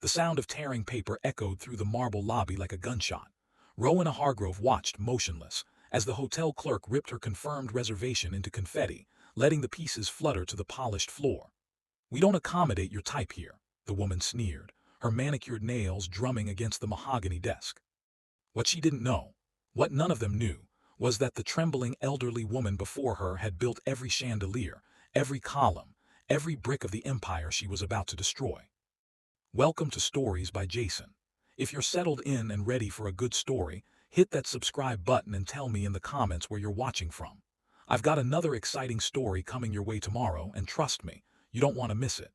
The sound of tearing paper echoed through the marble lobby like a gunshot. Rowena Hargrove watched motionless as the hotel clerk ripped her confirmed reservation into confetti, letting the pieces flutter to the polished floor. "We don't accommodate your type here," the woman sneered, her manicured nails drumming against the mahogany desk. What she didn't know, what none of them knew, was that the trembling elderly woman before her had built every chandelier, every column, every brick of the empire she was about to destroy. Welcome to Stories by Jason. If you're settled in and ready for a good story, hit that subscribe button and tell me in the comments where you're watching from. I've got another exciting story coming your way tomorrow, and trust me, you don't want to miss it.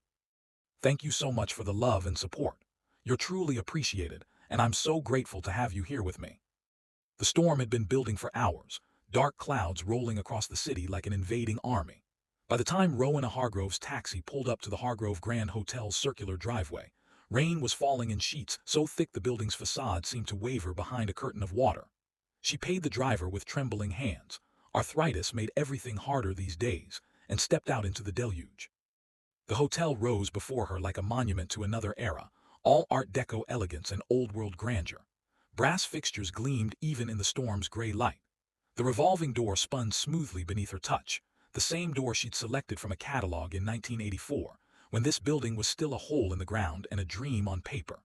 Thank you so much for the love and support. You're truly appreciated, and I'm so grateful to have you here with me. The storm had been building for hours, dark clouds rolling across the city like an invading army. By the time Rowena Hargrove's taxi pulled up to the Hargrove Grand Hotel's circular driveway, rain was falling in sheets so thick the building's facade seemed to waver behind a curtain of water. She paid the driver with trembling hands. Arthritis made everything harder these days, and stepped out into the deluge. The hotel rose before her like a monument to another era, all Art Deco elegance and old-world grandeur. Brass fixtures gleamed even in the storm's gray light. The revolving door spun smoothly beneath her touch, the same door she'd selected from a catalog in 1984, when this building was still a hole in the ground and a dream on paper.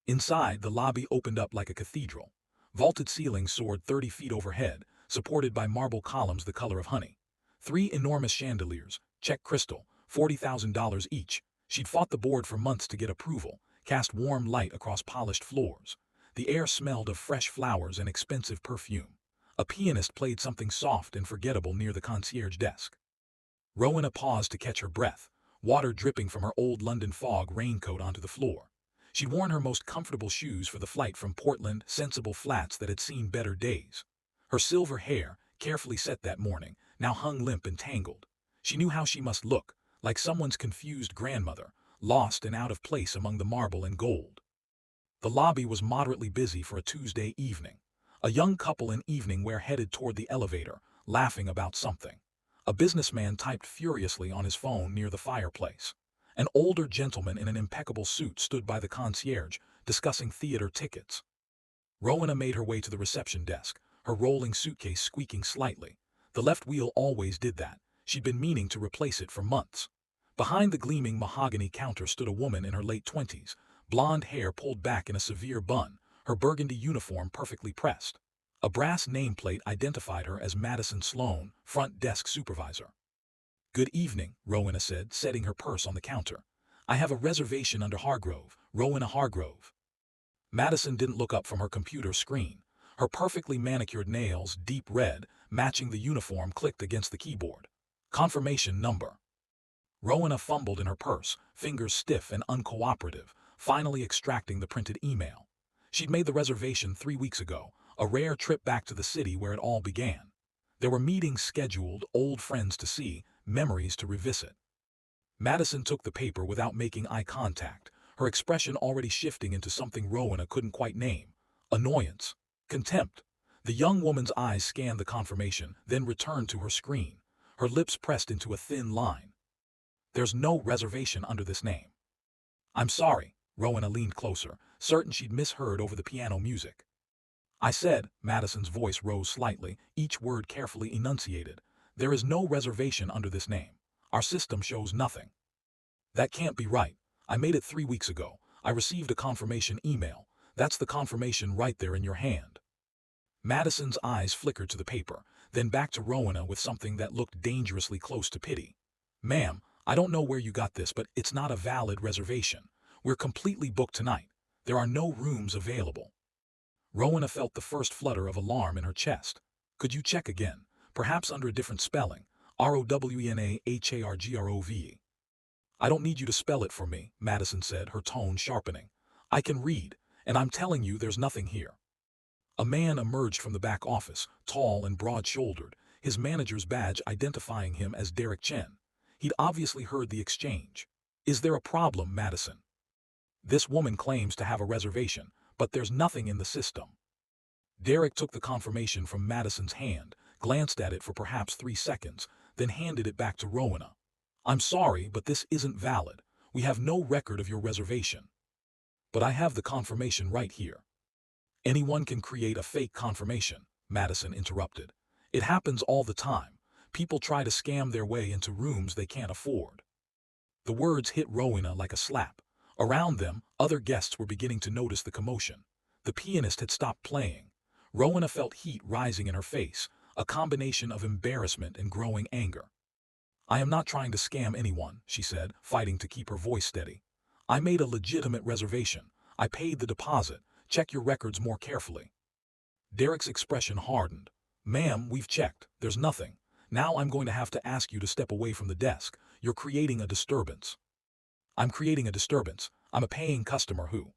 Inside, the lobby opened up like a cathedral. Vaulted ceilings soared 30 feet overhead, supported by marble columns the color of honey. 3 enormous chandeliers, Czech crystal, $40,000 each. She'd fought the board for months to get approval, cast warm light across polished floors. The air smelled of fresh flowers and expensive perfume. A pianist played something soft and forgettable near the concierge desk. Rowena paused to catch her breath, water dripping from her old London fog raincoat onto the floor. She'd worn her most comfortable shoes for the flight from Portland, sensible flats that had seen better days. Her silver hair, carefully set that morning, now hung limp and tangled. She knew how she must look, like someone's confused grandmother, lost and out of place among the marble and gold. The lobby was moderately busy for a Tuesday evening. A young couple in evening wear headed toward the elevator, laughing about something. A businessman typed furiously on his phone near the fireplace. An older gentleman in an impeccable suit stood by the concierge, discussing theater tickets. Rowena made her way to the reception desk, her rolling suitcase squeaking slightly. The left wheel always did that. She'd been meaning to replace it for months. Behind the gleaming mahogany counter stood a woman in her late 20s, blonde hair pulled back in a severe bun, her burgundy uniform perfectly pressed. A brass nameplate identified her as Madison Sloan, front desk supervisor. "Good evening," Rowena said, setting her purse on the counter. "I have a reservation under Hargrove, Rowena Hargrove." Madison didn't look up from her computer screen. Her perfectly manicured nails, deep red, matching the uniform, clicked against the keyboard. "Confirmation number." Rowena fumbled in her purse, fingers stiff and uncooperative, finally extracting the printed email. She'd made the reservation 3 weeks ago, a rare trip back to the city where it all began. There were meetings scheduled, old friends to see, memories to revisit. Madison took the paper without making eye contact, her expression already shifting into something Rowena couldn't quite name. Annoyance. Contempt. The young woman's eyes scanned the confirmation, then returned to her screen, her lips pressed into a thin line. "There's no reservation under this name." "I'm sorry." Rowena leaned closer, certain she'd misheard over the piano music. "I said," Madison's voice rose slightly, each word carefully enunciated, "there is no reservation under this name. Our system shows nothing." "That can't be right. I made it 3 weeks ago. I received a confirmation email. That's the confirmation right there in your hand." Madison's eyes flickered to the paper, then back to Rowena with something that looked dangerously close to pity. "Ma'am, I don't know where you got this, but it's not a valid reservation. We're completely booked tonight. There are no rooms available." Rowena felt the first flutter of alarm in her chest. "Could you check again? Perhaps under a different spelling. Rowena Hargrove. "I don't need you to spell it for me," Madison said, her tone sharpening. "I can read, and I'm telling you there's nothing here." A man emerged from the back office, tall and broad-shouldered, his manager's badge identifying him as Derek Chen. He'd obviously heard the exchange. "Is there a problem, Madison? This woman claims to have a reservation, but there's nothing in the system." Derek took the confirmation from Madison's hand, glanced at it for perhaps 3 seconds, then handed it back to Rowena. "I'm sorry, but this isn't valid. We have no record of your reservation." But I have the confirmation right here. Anyone can create a fake confirmation, Madison interrupted. It happens all the time. People try to scam their way into rooms they can't afford. The words hit Rowena like a slap. Around them, other guests were beginning to notice the commotion. The pianist had stopped playing. Rowena felt heat rising in her face, a combination of embarrassment and growing anger. I am not trying to scam anyone, she said, fighting to keep her voice steady. I made a legitimate reservation. I paid the deposit. Check your records more carefully. Derek's expression hardened. Ma'am, we've checked. There's nothing. Now I'm going to have to ask you to step away from the desk. You're creating a disturbance. I'm creating a disturbance. I'm a paying customer who...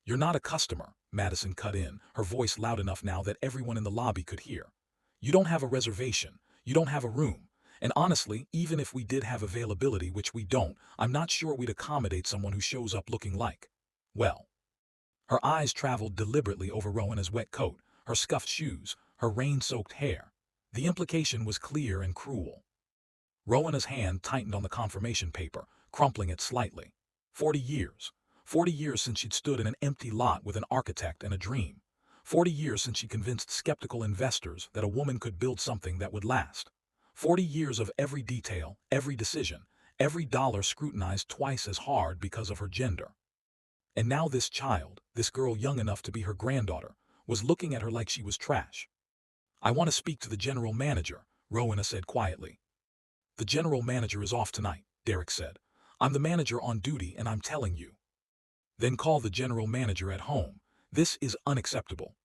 You're not a customer, Madison cut in, her voice loud enough now that everyone in the lobby could hear. You don't have a reservation. You don't have a room. And honestly, even if we did have availability, which we don't, I'm not sure we'd accommodate someone who shows up looking like... Well. Her eyes traveled deliberately over Rowena's wet coat, her scuffed shoes, her rain-soaked hair. The implication was clear and cruel. Rowena's hand tightened on the confirmation paper, crumpling it slightly. 40 years. 40 years since she'd stood in an empty lot with an architect and a dream. 40 years since she convinced skeptical investors that a woman could build something that would last. 40 years of every detail, every decision, every dollar scrutinized twice as hard because of her gender. And now this child, this girl young enough to be her granddaughter, was looking at her like she was trash. I want to speak to the general manager, Rowena said quietly. The general manager is off tonight, Derek said. I'm the manager on duty and I'm telling you. Then call the general manager at home. This is unacceptable.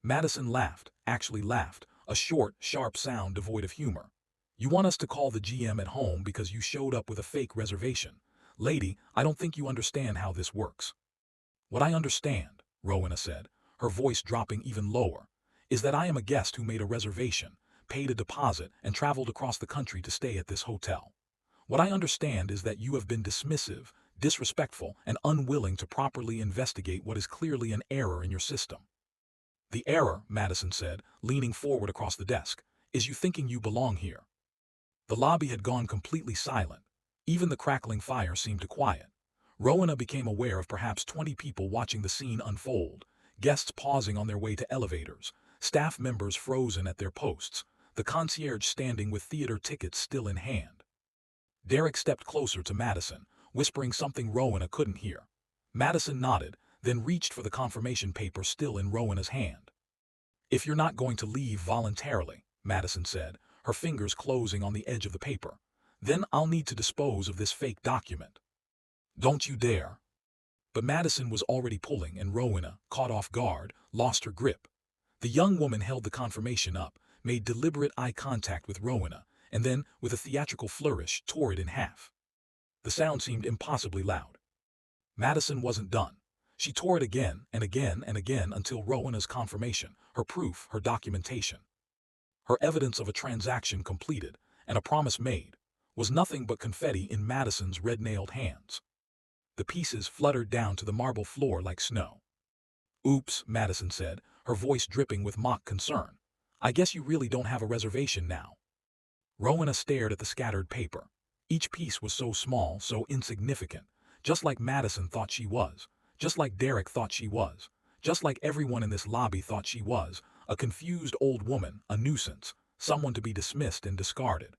Madison laughed, actually laughed, a short, sharp sound devoid of humor. You want us to call the GM at home because you showed up with a fake reservation. Lady, I don't think you understand how this works. What I understand, Rowena said, her voice dropping even lower, is that I am a guest who made a reservation, paid a deposit, and traveled across the country to stay at this hotel. What I understand is that you have been dismissive, disrespectful, and unwilling to properly investigate what is clearly an error in your system. The error, Madison said, leaning forward across the desk, is you thinking you belong here. The lobby had gone completely silent. Even the crackling fire seemed to quiet. Rowena became aware of perhaps 20 people watching the scene unfold, guests pausing on their way to elevators, staff members frozen at their posts, the concierge standing with theater tickets still in hand. Derek stepped closer to Madison, whispering something Rowena couldn't hear. Madison nodded, then reached for the confirmation paper still in Rowena's hand. If you're not going to leave voluntarily, Madison said, her fingers closing on the edge of the paper, then I'll need to dispose of this fake document. Don't you dare. But Madison was already pulling and Rowena, caught off guard, lost her grip. The young woman held the confirmation up, made deliberate eye contact with Rowena, and then, with a theatrical flourish, tore it in half. The sound seemed impossibly loud. Madison wasn't done. She tore it again and again and again until Rowena's confirmation, her proof, her documentation, her evidence of a transaction completed and a promise made, was nothing but confetti in Madison's red-nailed hands. The pieces fluttered down to the marble floor like snow. Oops, Madison said, her voice dripping with mock concern. I guess you really don't have a reservation now. Rowena stared at the scattered paper. Each piece was so small, so insignificant, just like Madison thought she was, just like Derek thought she was, just like everyone in this lobby thought she was, a confused old woman, a nuisance, someone to be dismissed and discarded.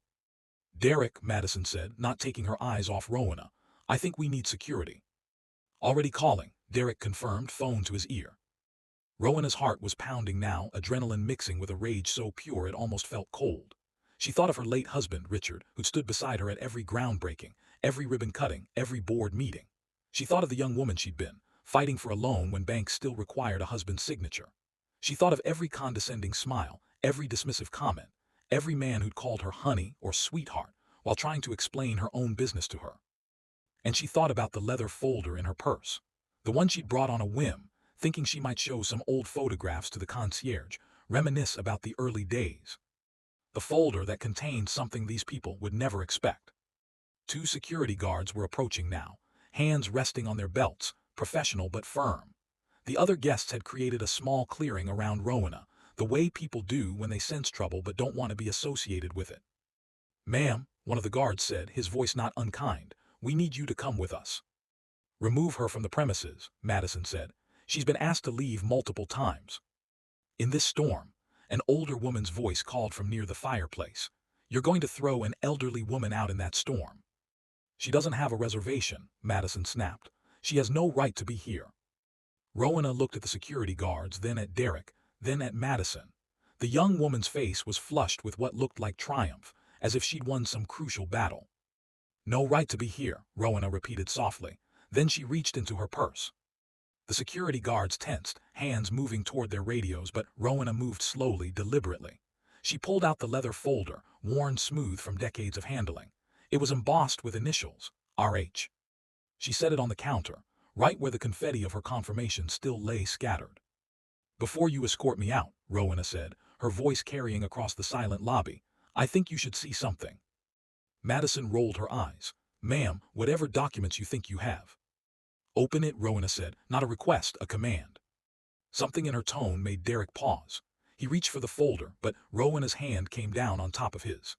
Derek, Madison said, not taking her eyes off Rowena, I think we need security. Already calling, Derek confirmed, phone to his ear. Rowena's heart was pounding now, adrenaline mixing with a rage so pure it almost felt cold. She thought of her late husband, Richard, who'd stood beside her at every groundbreaking, every ribbon-cutting, every board meeting. She thought of the young woman she'd been, fighting for a loan when banks still required a husband's signature. She thought of every condescending smile, every dismissive comment, every man who'd called her honey or sweetheart while trying to explain her own business to her. And she thought about the leather folder in her purse, the one she'd brought on a whim, thinking she might show some old photographs to the concierge, reminisce about the early days. The folder that contained something these people would never expect. 2 security guards were approaching now, hands resting on their belts, professional but firm. The other guests had created a small clearing around Rowena, the way people do when they sense trouble but don't want to be associated with it. Ma'am, one of the guards said, his voice not unkind, we need you to come with us. Remove her from the premises, Madison said. She's been asked to leave multiple times. In this storm, an older woman's voice called from near the fireplace. You're going to throw an elderly woman out in that storm. She doesn't have a reservation, Madison snapped. She has no right to be here. Rowena looked at the security guards, then at Derek, then at Madison. The young woman's face was flushed with what looked like triumph, as if she'd won some crucial battle. No right to be here, Rowena repeated softly. Then she reached into her purse. The security guards tensed, hands moving toward their radios, but Rowena moved slowly, deliberately. She pulled out the leather folder, worn smooth from decades of handling. It was embossed with initials, RH. She set it on the counter, right where the confetti of her confirmation still lay scattered. Before you escort me out, Rowena said, her voice carrying across the silent lobby, I think you should see something. Madison rolled her eyes. Ma'am, whatever documents you think you have. Open it, Rowena said, not a request, a command. Something in her tone made Derek pause. He reached for the folder, but Rowena's hand came down on top of his.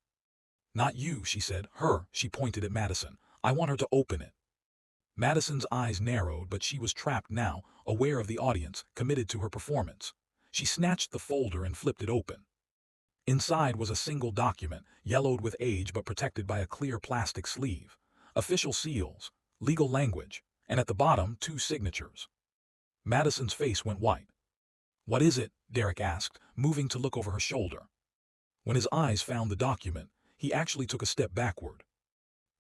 Not you, she said. Her, she pointed at Madison. I want her to open it. Madison's eyes narrowed, but she was trapped now, aware of the audience, committed to her performance. She snatched the folder and flipped it open. Inside was a single document, yellowed with age but protected by a clear plastic sleeve. Official seals, legal language, and at the bottom 2 signatures. Madison's face went white. What is it? Derek asked, moving to look over her shoulder. When his eyes found the document, he actually took a step backward.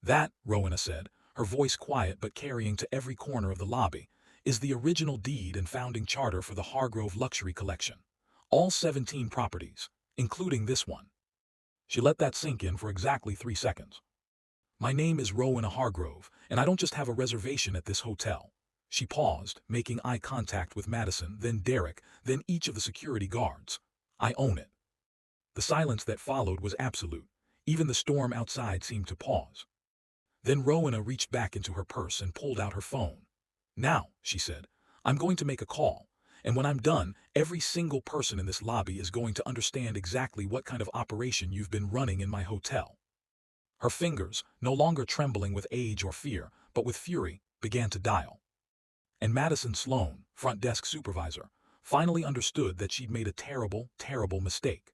That, Rowena said, her voice quiet but carrying to every corner of the lobby, is the original deed and founding charter for the Hargrove Luxury Collection. All 17 properties, including this one. She let that sink in for exactly 3 seconds. My name is Rowena Hargrove, and I don't just have a reservation at this hotel. She paused, making eye contact with Madison, then Derek, then each of the security guards. I own it. The silence that followed was absolute. Even the storm outside seemed to pause. Then Rowena reached back into her purse and pulled out her phone. Now, she said, I'm going to make a call, and when I'm done, every single person in this lobby is going to understand exactly what kind of operation you've been running in my hotel. Her fingers, no longer trembling with age or fear, but with fury, began to dial. And Madison Sloan, front desk supervisor, finally understood that she'd made a terrible, terrible mistake.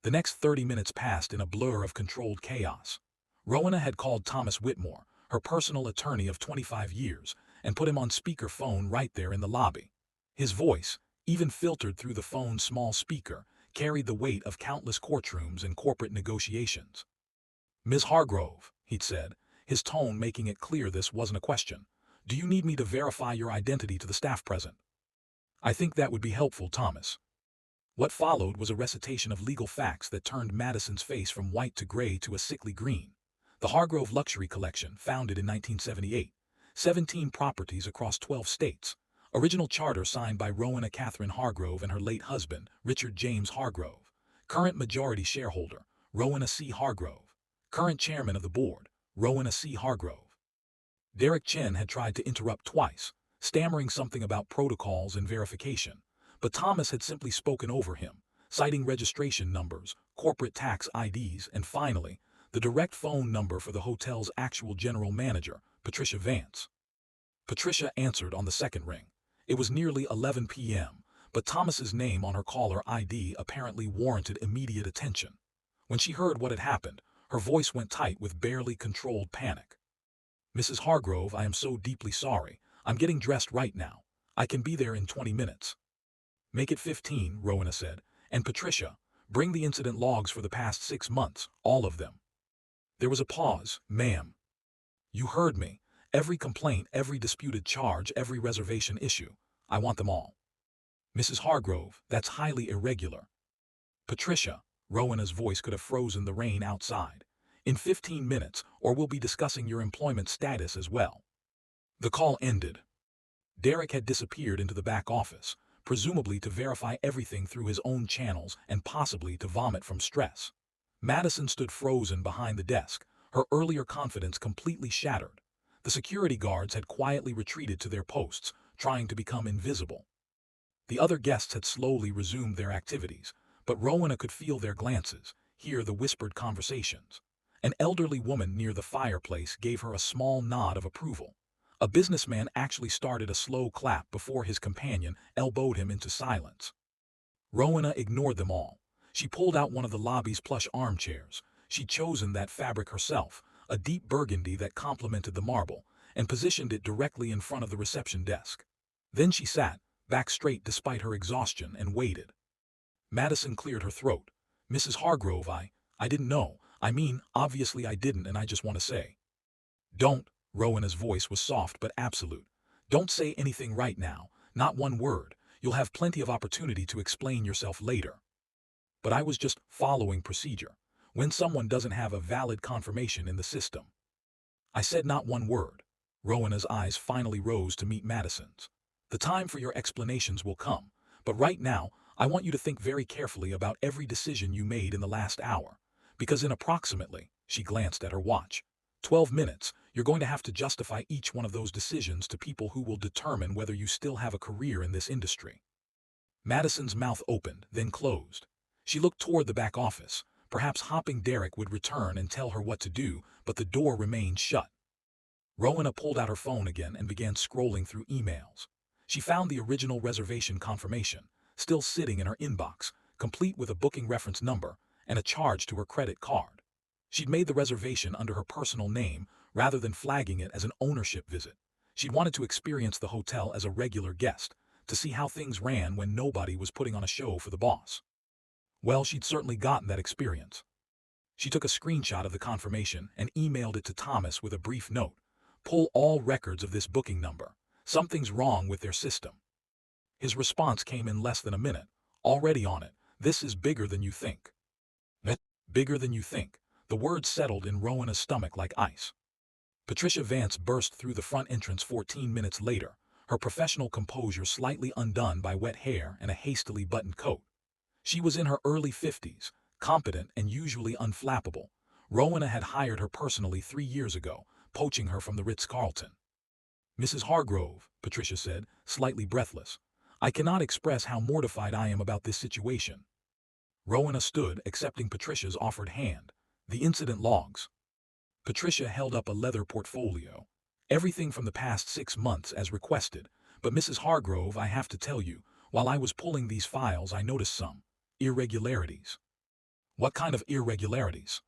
The next 30 minutes passed in a blur of controlled chaos. Rowena had called Thomas Whitmore, her personal attorney of 25 years, and put him on speakerphone right there in the lobby. His voice, even filtered through the phone's small speaker, carried the weight of countless courtrooms and corporate negotiations. Ms. Hargrove, he'd said, his tone making it clear this wasn't a question. Do you need me to verify your identity to the staff present? I think that would be helpful, Thomas. What followed was a recitation of legal facts that turned Madison's face from white to gray to a sickly green. The Hargrove Luxury Collection, founded in 1978, 17 properties across 12 states. Original charter signed by Rowena Catherine Hargrove and her late husband, Richard James Hargrove. Current majority shareholder, Rowena C. Hargrove. Current chairman of the board, Rowena C. Hargrove. Derek Chen had tried to interrupt twice, stammering something about protocols and verification, but Thomas had simply spoken over him, citing registration numbers, corporate tax IDs, and finally, the direct phone number for the hotel's actual general manager, Patricia Vance. Patricia answered on the second ring. It was nearly 11 p.m., but Thomas's name on her caller ID apparently warranted immediate attention. When she heard what had happened, her voice went tight with barely controlled panic. Mrs. Hargrove, I am so deeply sorry. I'm getting dressed right now. I can be there in 20 minutes. Make it 15, Rowena said. And Patricia, bring the incident logs for the past 6 months, all of them. There was a pause. Ma'am. You heard me. Every complaint, every disputed charge, every reservation issue. I want them all. Mrs. Hargrove, that's highly irregular. Patricia, Rowena's voice could have frozen the rain outside. In 15 minutes, or we'll be discussing your employment status as well. The call ended. Derek had disappeared into the back office, presumably to verify everything through his own channels and possibly to vomit from stress. Madison stood frozen behind the desk, her earlier confidence completely shattered. The security guards had quietly retreated to their posts, trying to become invisible. The other guests had slowly resumed their activities, but Rowena could feel their glances, hear the whispered conversations. An elderly woman near the fireplace gave her a small nod of approval. A businessman actually started a slow clap before his companion elbowed him into silence. Rowena ignored them all. She pulled out one of the lobby's plush armchairs. She'd chosen that fabric herself, a deep burgundy that complemented the marble, and positioned it directly in front of the reception desk. Then she sat, back straight despite her exhaustion, and waited. Madison cleared her throat. "Mrs. Hargrove, I didn't know. I mean, obviously I didn't, and I just want to say." "Don't," Rowena's voice was soft but absolute. "Don't say anything right now, not one word. You'll have plenty of opportunity to explain yourself later." "But I was just following procedure. When someone doesn't have a valid confirmation in the system." "I said not one word." Rowena's eyes finally rose to meet Madison's. "The time for your explanations will come, but right now, I want you to think very carefully about every decision you made in the last hour. Because in approximately," she glanced at her watch, "12 minutes, you're going to have to justify each one of those decisions to people who will determine whether you still have a career in this industry." Madison's mouth opened, then closed. She looked toward the back office. Perhaps hopping Derek would return and tell her what to do, but the door remained shut. Rowena pulled out her phone again and began scrolling through emails. She found the original reservation confirmation, still sitting in her inbox, complete with a booking reference number and a charge to her credit card. She'd made the reservation under her personal name rather than flagging it as an ownership visit. She'd wanted to experience the hotel as a regular guest, to see how things ran when nobody was putting on a show for the boss. Well, she'd certainly gotten that experience. She took a screenshot of the confirmation and emailed it to Thomas with a brief note. "Pull all records of this booking number. Something's wrong with their system." His response came in less than a minute. "Already on it. This is bigger than you think." "Eh? Bigger than you think." The words settled in Rowena's stomach like ice. Patricia Vance burst through the front entrance 14 minutes later, her professional composure slightly undone by wet hair and a hastily buttoned coat. She was in her early 50s, competent and usually unflappable. Rowena had hired her personally 3 years ago, poaching her from the Ritz-Carlton. "Mrs. Hargrove," Patricia said, slightly breathless, "I cannot express how mortified I am about this situation." Rowena stood, accepting Patricia's offered hand. "The incident logs." Patricia held up a leather portfolio. "Everything from the past 6 months as requested, but Mrs. Hargrove, I have to tell you, while I was pulling these files I noticed some irregularities." "What kind of irregularities?"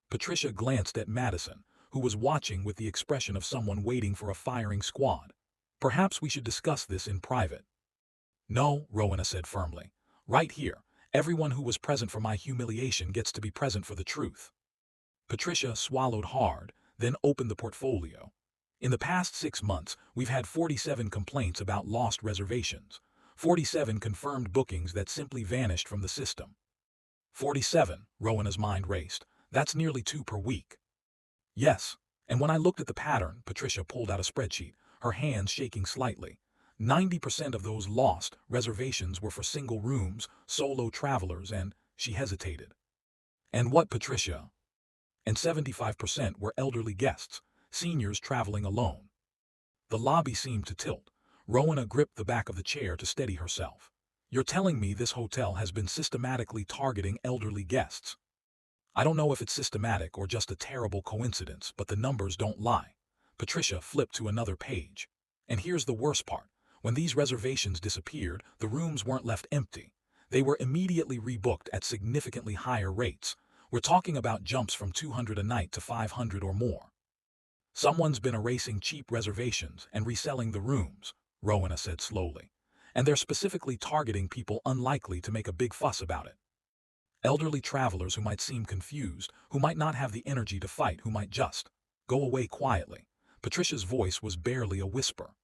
Patricia glanced at Madison, who was watching with the expression of someone waiting for a firing squad. "Perhaps we should discuss this in private." "No," Rowena said firmly. "Right here. Everyone who was present for my humiliation gets to be present for the truth." Patricia swallowed hard, then opened the portfolio. "In the past 6 months, we've had 47 complaints about lost reservations. 47 confirmed bookings that simply vanished from the system." 47, Rowena's mind raced. "That's nearly 2 per week." "Yes, and when I looked at the pattern," Patricia pulled out a spreadsheet, her hands shaking slightly. 90% of those lost reservations were for single rooms, solo travelers, and she hesitated. "And what, Patricia?" "And 75% were elderly guests, seniors traveling alone." The lobby seemed to tilt. Rowena gripped the back of the chair to steady herself. "You're telling me this hotel has been systematically targeting elderly guests?" "I don't know if it's systematic or just a terrible coincidence, but the numbers don't lie." Patricia flipped to another page. "And here's the worst part. When these reservations disappeared, the rooms weren't left empty. They were immediately rebooked at significantly higher rates. We're talking about jumps from 200 a night to 500 or more." "Someone's been erasing cheap reservations and reselling the rooms," Rowena said slowly. "And they're specifically targeting people unlikely to make a big fuss about it. Elderly travelers who might seem confused, who might not have the energy to fight, who might just go away quietly." Patricia's voice was barely a whisper.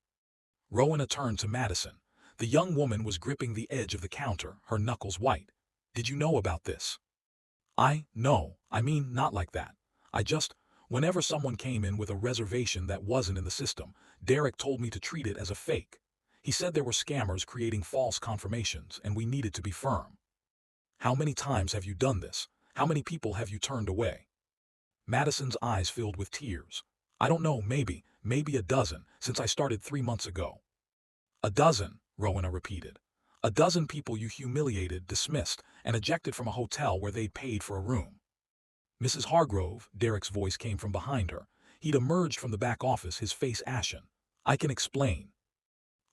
Rowena turned to Madison. The young woman was gripping the edge of the counter, her knuckles white. "Did you know about this?" No, I mean, not like that. Whenever someone came in with a reservation that wasn't in the system, Derek told me to treat it as a fake. He said there were scammers creating false confirmations, and we needed to be firm." "How many times have you done this? How many people have you turned away?" Madison's eyes filled with tears. "I don't know, maybe a dozen, since I started 3 months ago." "A dozen," Rowena repeated. "A dozen people you humiliated, dismissed, and ejected from a hotel where they'd paid for a room." "Mrs. Hargrove," Derek's voice came from behind her. He'd emerged from the back office, his face ashen. I can explain.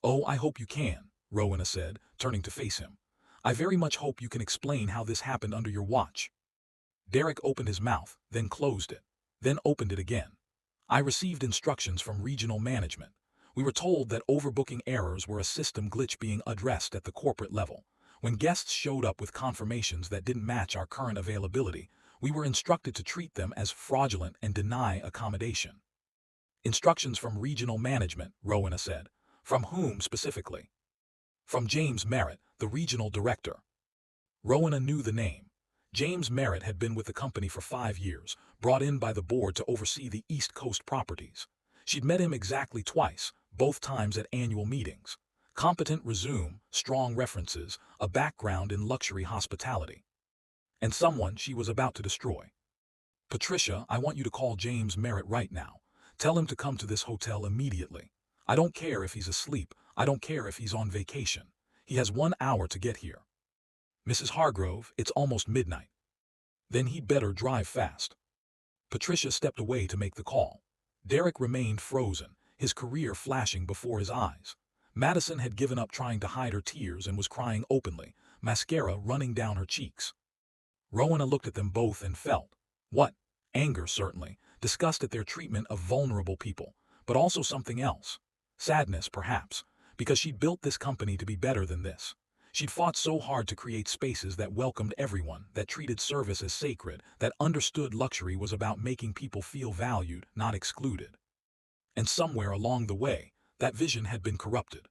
Oh, I hope you can, Rowena said, turning to face him. I very much hope you can explain how this happened under your watch. Derek opened his mouth, then closed it, then opened it again. I received instructions from regional management. We were told that overbooking errors were a system glitch being addressed at the corporate level. When guests showed up with confirmations that didn't match our current availability, we were instructed to treat them as fraudulent and deny accommodation. Instructions from regional management, Rowena said. From whom specifically? From James Merritt, the regional director. Rowena knew the name. James Merritt had been with the company for 5 years, brought in by the board to oversee the East Coast properties. She'd met him exactly twice, both times at annual meetings. Competent resume, strong references, a background in luxury hospitality. And someone she was about to destroy. Patricia, I want you to call James Merritt right now. Tell him to come to this hotel immediately. I don't care if he's asleep. I don't care if he's on vacation. He has 1 hour to get here. Mrs. Hargrove, it's almost midnight. Then he'd better drive fast. Patricia stepped away to make the call. Derek remained frozen, his career flashing before his eyes. Madison had given up trying to hide her tears and was crying openly, mascara running down her cheeks. Rowena looked at them both and felt. What? Anger, certainly, disgust at their treatment of vulnerable people, but also something else. Sadness, perhaps, because she'd built this company to be better than this. She'd fought so hard to create spaces that welcomed everyone, that treated service as sacred, that understood luxury was about making people feel valued, not excluded. And somewhere along the way, that vision had been corrupted.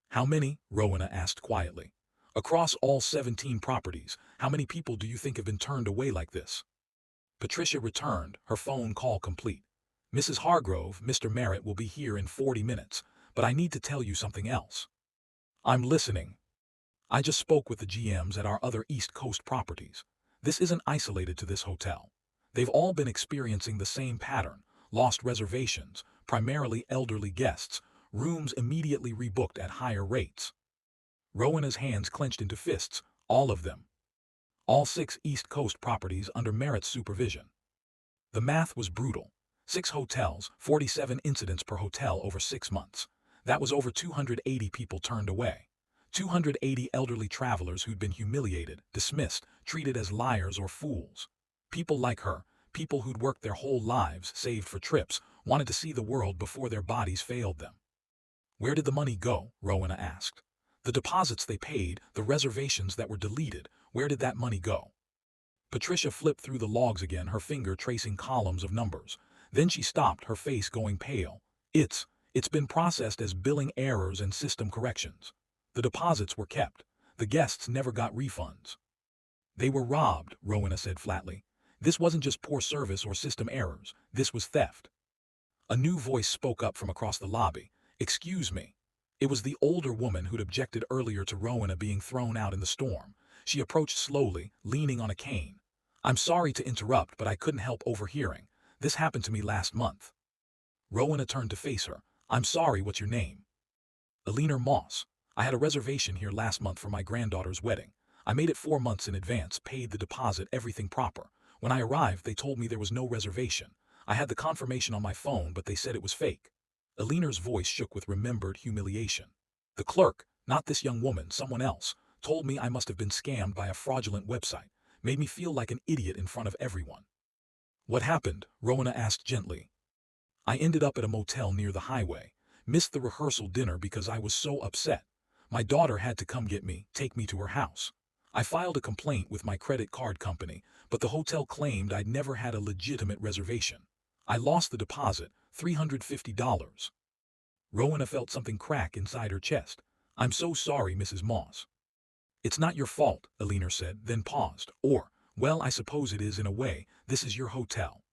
How many? Rowena asked quietly. Across all 17 properties, how many people do you think have been turned away like this? Patricia returned, her phone call complete. Mrs. Hargrove, Mr. Merritt will be here in 40 minutes, but I need to tell you something else. I'm listening. I just spoke with the GMs at our other East Coast properties. This isn't isolated to this hotel. They've all been experiencing the same pattern, lost reservations, primarily elderly guests, rooms immediately rebooked at higher rates. Rowena's hands clenched into fists, all of them. All 6 East Coast properties under Merritt's supervision. The math was brutal. 6 hotels, 47 incidents per hotel over 6 months. That was over 280 people turned away. 280 elderly travelers who'd been humiliated, dismissed, treated as liars or fools. People like her, people who'd worked their whole lives, saved for trips, wanted to see the world before their bodies failed them. Where did the money go? Rowena asked. The deposits they paid, the reservations that were deleted, where did that money go? Patricia flipped through the logs again, her finger tracing columns of numbers. Then she stopped, her face going pale. It's been processed as billing errors and system corrections. The deposits were kept. The guests never got refunds. They were robbed, Rowena said flatly. This wasn't just poor service or system errors. This was theft. A new voice spoke up from across the lobby. Excuse me. It was the older woman who'd objected earlier to Rowena being thrown out in the storm. She approached slowly, leaning on a cane. I'm sorry to interrupt, but I couldn't help overhearing. This happened to me last month. Rowena turned to face her. I'm sorry, what's your name? Eleanor Moss. I had a reservation here last month for my granddaughter's wedding. I made it 4 months in advance, paid the deposit, everything proper. When I arrived, they told me there was no reservation. I had the confirmation on my phone, but they said it was fake. Eleanor's voice shook with remembered humiliation. The clerk, not this young woman, someone else, told me I must have been scammed by a fraudulent website, made me feel like an idiot in front of everyone. What happened? Rowena asked gently. I ended up at a motel near the highway, missed the rehearsal dinner because I was so upset. My daughter had to come get me, take me to her house. I filed a complaint with my credit card company, but the hotel claimed I'd never had a legitimate reservation. I lost the deposit, $350. Rowena felt something crack inside her chest. I'm so sorry, Mrs. Moss. It's not your fault, Eleanor said, then paused. Well, I suppose it is in a way. This is your hotel.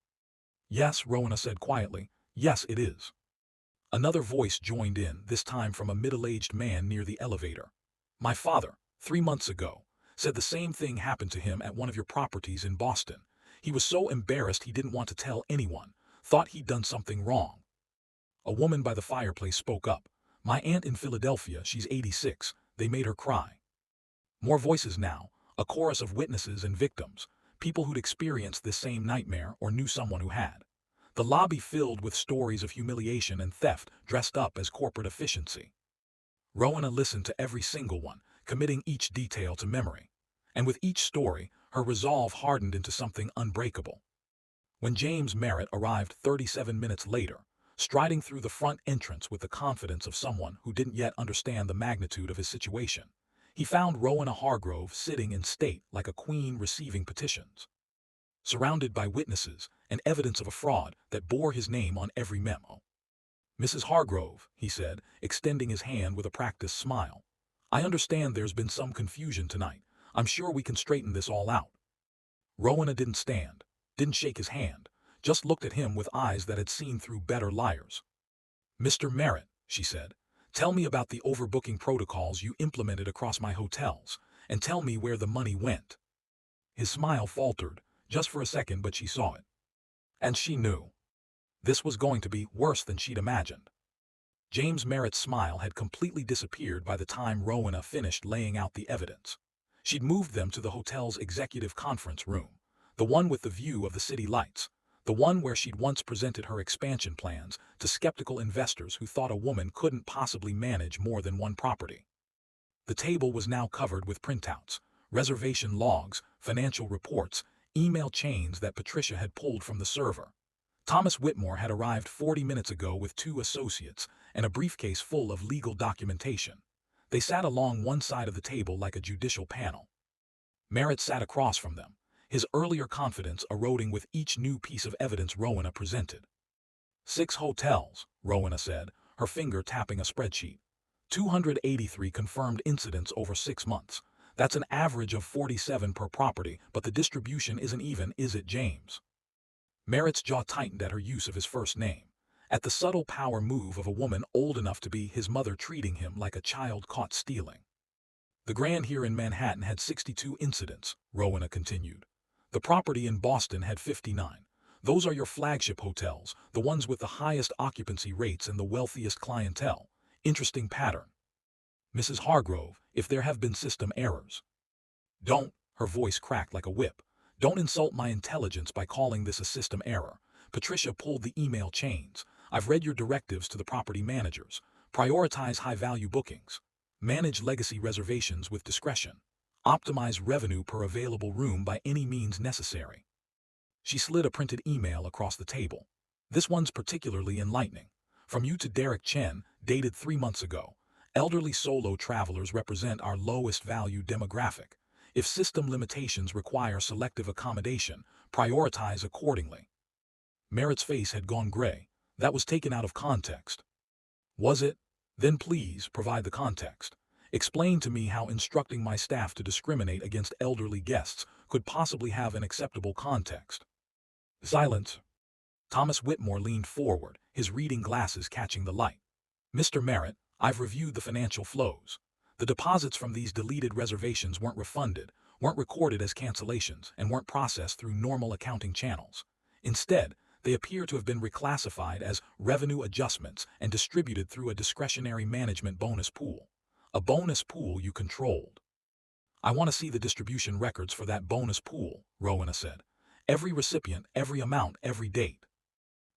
Yes, Rowena said quietly. Yes, it is. Another voice joined in, this time from a middle-aged man near the elevator. My father, 3 months ago, said the same thing happened to him at one of your properties in Boston. He was so embarrassed he didn't want to tell anyone, thought he'd done something wrong. A woman by the fireplace spoke up. My aunt in Philadelphia, she's 86, they made her cry. More voices now, a chorus of witnesses and victims, people who'd experienced this same nightmare or knew someone who had. the lobby filled with stories of humiliation and theft dressed up as corporate efficiency. Rowena listened to every single one, committing each detail to memory. And with each story, her resolve hardened into something unbreakable. When James Merritt arrived 37 minutes later, striding through the front entrance with the confidence of someone who didn't yet understand the magnitude of his situation, he found Rowena Hargrove sitting in state like a queen receiving petitions. Surrounded by witnesses and evidence of a fraud that bore his name on every memo. "Mrs. Hargrove," he said, extending his hand with a practiced smile. "I understand there's been some confusion tonight. I'm sure we can straighten this all out." Rowena didn't stand, didn't shake his hand, just looked at him with eyes that had seen through better liars. "Mr. Merritt," she said, "tell me about the overbooking protocols you implemented across my hotels, and tell me where the money went." His smile faltered, just for a second, but she saw it. And she knew. This was going to be worse than she'd imagined. James Merritt's smile had completely disappeared by the time Rowena finished laying out the evidence. She'd moved them to the hotel's executive conference room, the one with the view of the city lights, the one where she'd once presented her expansion plans to skeptical investors who thought a woman couldn't possibly manage more than one property. The table was now covered with printouts, reservation logs, financial reports, email chains that Patricia had pulled from the server. Thomas Whitmore had arrived 40 minutes ago with 2 associates and a briefcase full of legal documentation. They sat along one side of the table like a judicial panel. Merritt sat across from them, his earlier confidence eroding with each new piece of evidence Rowena presented. 6 hotels, Rowena said, her finger tapping a spreadsheet. 283 confirmed incidents over 6 months. That's an average of 47 per property, but the distribution isn't even, is it, James? Merritt's jaw tightened at her use of his first name, at the subtle power move of a woman old enough to be his mother treating him like a child caught stealing. "The Grand here in Manhattan had 62 incidents," Rowena continued. "The property in Boston had 59. Those are your flagship hotels, the ones with the highest occupancy rates and the wealthiest clientele. Interesting pattern. Mrs. Hargrove, if there have been system errors." "Don't," her voice cracked like a whip, "don't insult my intelligence by calling this a system error." Patricia pulled the email chains. "I've read your directives to the property managers. Prioritize high-value bookings. Manage legacy reservations with discretion. Optimize revenue per available room by any means necessary." She slid a printed email across the table. "This one's particularly enlightening. From you to Derek Chen, dated 3 months ago. Elderly solo travelers represent our lowest value demographic. If system limitations require selective accommodation, prioritize accordingly." Merritt's face had gone gray. That was taken out of context. "Was it? Then please provide the context. Explain to me how instructing my staff to discriminate against elderly guests could possibly have an acceptable context." Silence. Thomas Whitmore leaned forward, his reading glasses catching the light. "Mr. Merritt, I've reviewed the financial flows. The deposits from these deleted reservations weren't refunded, weren't recorded as cancellations, and weren't processed through normal accounting channels. Instead, they appear to have been reclassified as revenue adjustments and distributed through a discretionary management bonus pool. A bonus pool you controlled." "I want to see the distribution records for that bonus pool," Rowena said. "Every recipient, every amount, every date."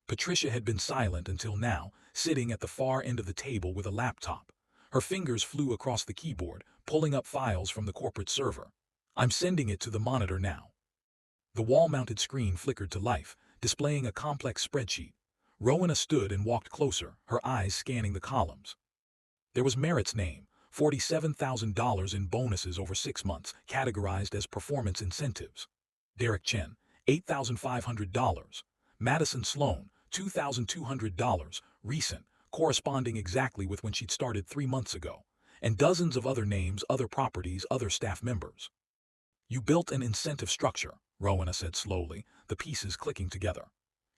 Patricia had been silent until now, sitting at the far end of the table with a laptop. Her fingers flew across the keyboard, pulling up files from the corporate server. "I'm sending it to the monitor now." The wall-mounted screen flickered to life, displaying a complex spreadsheet. Rowena stood and walked closer, her eyes scanning the columns. There was Merritt's name, $47,000 in bonuses over 6 months, categorized as performance incentives. Derek Chen, $8,500. Madison Sloan, $2,200, recent, corresponding exactly with when she'd started 3 months ago. And dozens of other names, other properties, other staff members. "You built an incentive structure," Rowena said slowly, the pieces clicking together.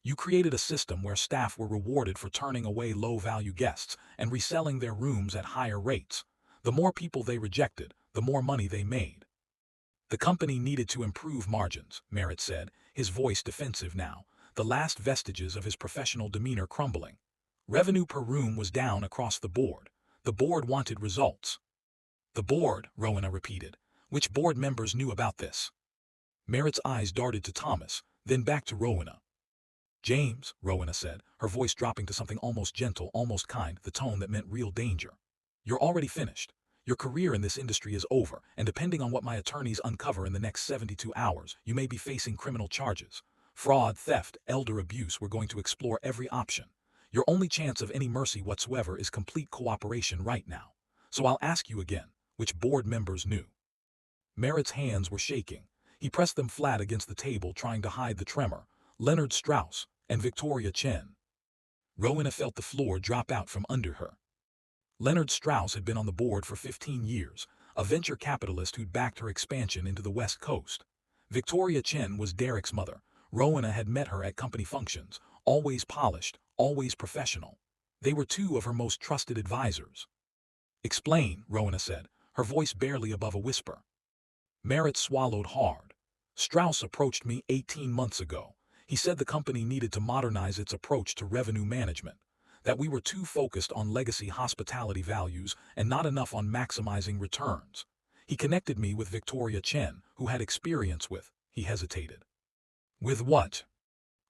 "You created a system where staff were rewarded for turning away low-value guests and reselling their rooms at higher rates. The more people they rejected, the more money they made." "The company needed to improve margins," Merritt said, his voice defensive now, the last vestiges of his professional demeanor crumbling. "Revenue per room was down across the board. The board wanted results." "The board," Rowena repeated. "Which board members knew about this?" Merritt's eyes darted to Thomas, then back to Rowena. James, Rowena said, her voice dropping to something almost gentle, almost kind, the tone that meant real danger. You're already finished. Your career in this industry is over, and depending on what my attorneys uncover in the next 72 hours, you may be facing criminal charges. Fraud, theft, elder abuse. We're going to explore every option. Your only chance of any mercy whatsoever is complete cooperation right now. So I'll ask you again, which board members knew? Merritt's hands were shaking. He pressed them flat against the table, trying to hide the tremor. Leonard Strauss and Victoria Chen. Rowena felt the floor drop out from under her. Leonard Strauss had been on the board for 15 years, a venture capitalist who'd backed her expansion into the West Coast. Victoria Chen was Derek's mother. Rowena had met her at company functions, always polished, always professional. They were two of her most trusted advisors. Explain, Rowena said, her voice barely above a whisper. Merritt swallowed hard. Strauss approached me 18 months ago. He said the company needed to modernize its approach to revenue management, that we were too focused on legacy hospitality values and not enough on maximizing returns. He connected me with Victoria Chen, who had experience with, he hesitated. With what?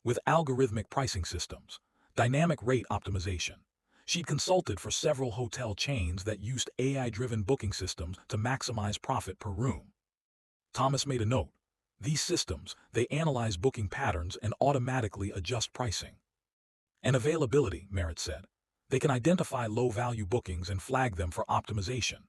With algorithmic pricing systems, dynamic rate optimization. She'd consulted for several hotel chains that used AI-driven booking systems to maximize profit per room. Thomas made a note. These systems, they analyze booking patterns and automatically adjust pricing. And availability, Merritt said. They can identify low-value bookings and flag them for optimization.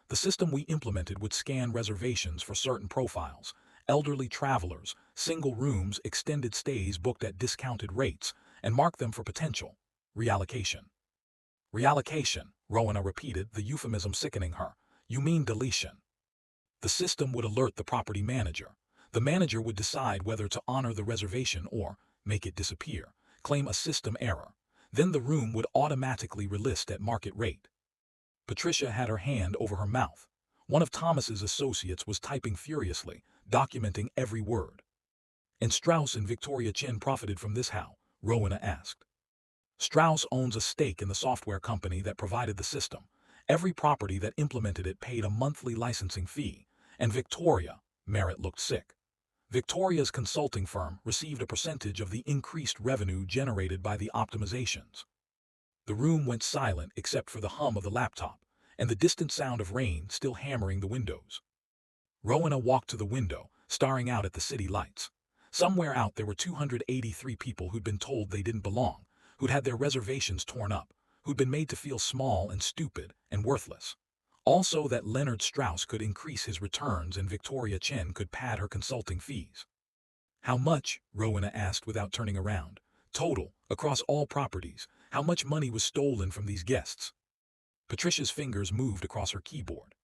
The system we implemented would scan reservations for certain profiles, elderly travelers, single rooms, extended stays booked at discounted rates, and mark them for potential reallocation. Reallocation, Rowena repeated, the euphemism sickening her. You mean deletion. The system would alert the property manager. The manager would decide whether to honor the reservation or make it disappear, claim a system error. Then the room would automatically relist at market rate. Patricia had her hand over her mouth. One of Thomas's associates was typing furiously, documenting every word. And Strauss and Victoria Chen profited from this how? Rowena asked. Strauss owns a stake in the software company that provided the system. Every property that implemented it paid a monthly licensing fee. And Victoria, Merritt looked sick. Victoria's consulting firm received a percentage of the increased revenue generated by the optimizations. The room went silent except for the hum of the laptop and the distant sound of rain still hammering the windows. Rowena walked to the window, staring out at the city lights. Somewhere out there were 283 people who'd been told they didn't belong, who'd had their reservations torn up, who'd been made to feel small and stupid and worthless. Also that Leonard Strauss could increase his returns and Victoria Chen could pad her consulting fees. How much? Rowena asked without turning around. Total, across all properties, how much money was stolen from these guests? Patricia's fingers moved across her keyboard.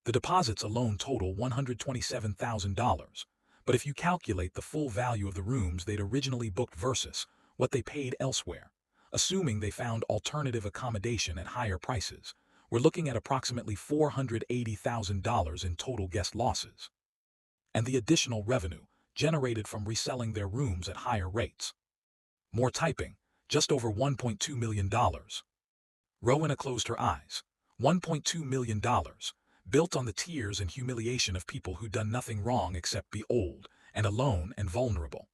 The deposits alone total $127,000, but if you calculate the full value of the rooms they'd originally booked versus what they paid elsewhere, assuming they found alternative accommodation at higher prices, we're looking at approximately $480,000 in total guest losses. And the additional revenue generated from reselling their rooms at higher rates. More typing, just over $1.2 million. Rowena closed her eyes. $1.2 million, built on the tears and humiliation of people who'd done nothing wrong except be old and alone and vulnerable.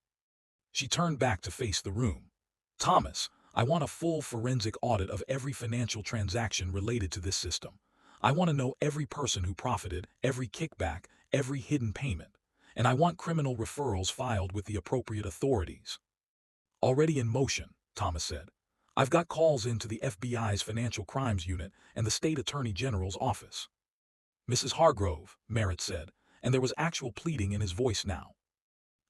She turned back to face the room. Thomas, I want a full forensic audit of every financial transaction related to this system. I want to know every person who profited, every kickback, every hidden payment. And I want criminal referrals filed with the appropriate authorities. Already in motion, Thomas said. I've got calls into the FBI's Financial Crimes Unit and the State Attorney General's office. Mrs. Hargrove, Merritt said, and there was actual pleading in his voice now.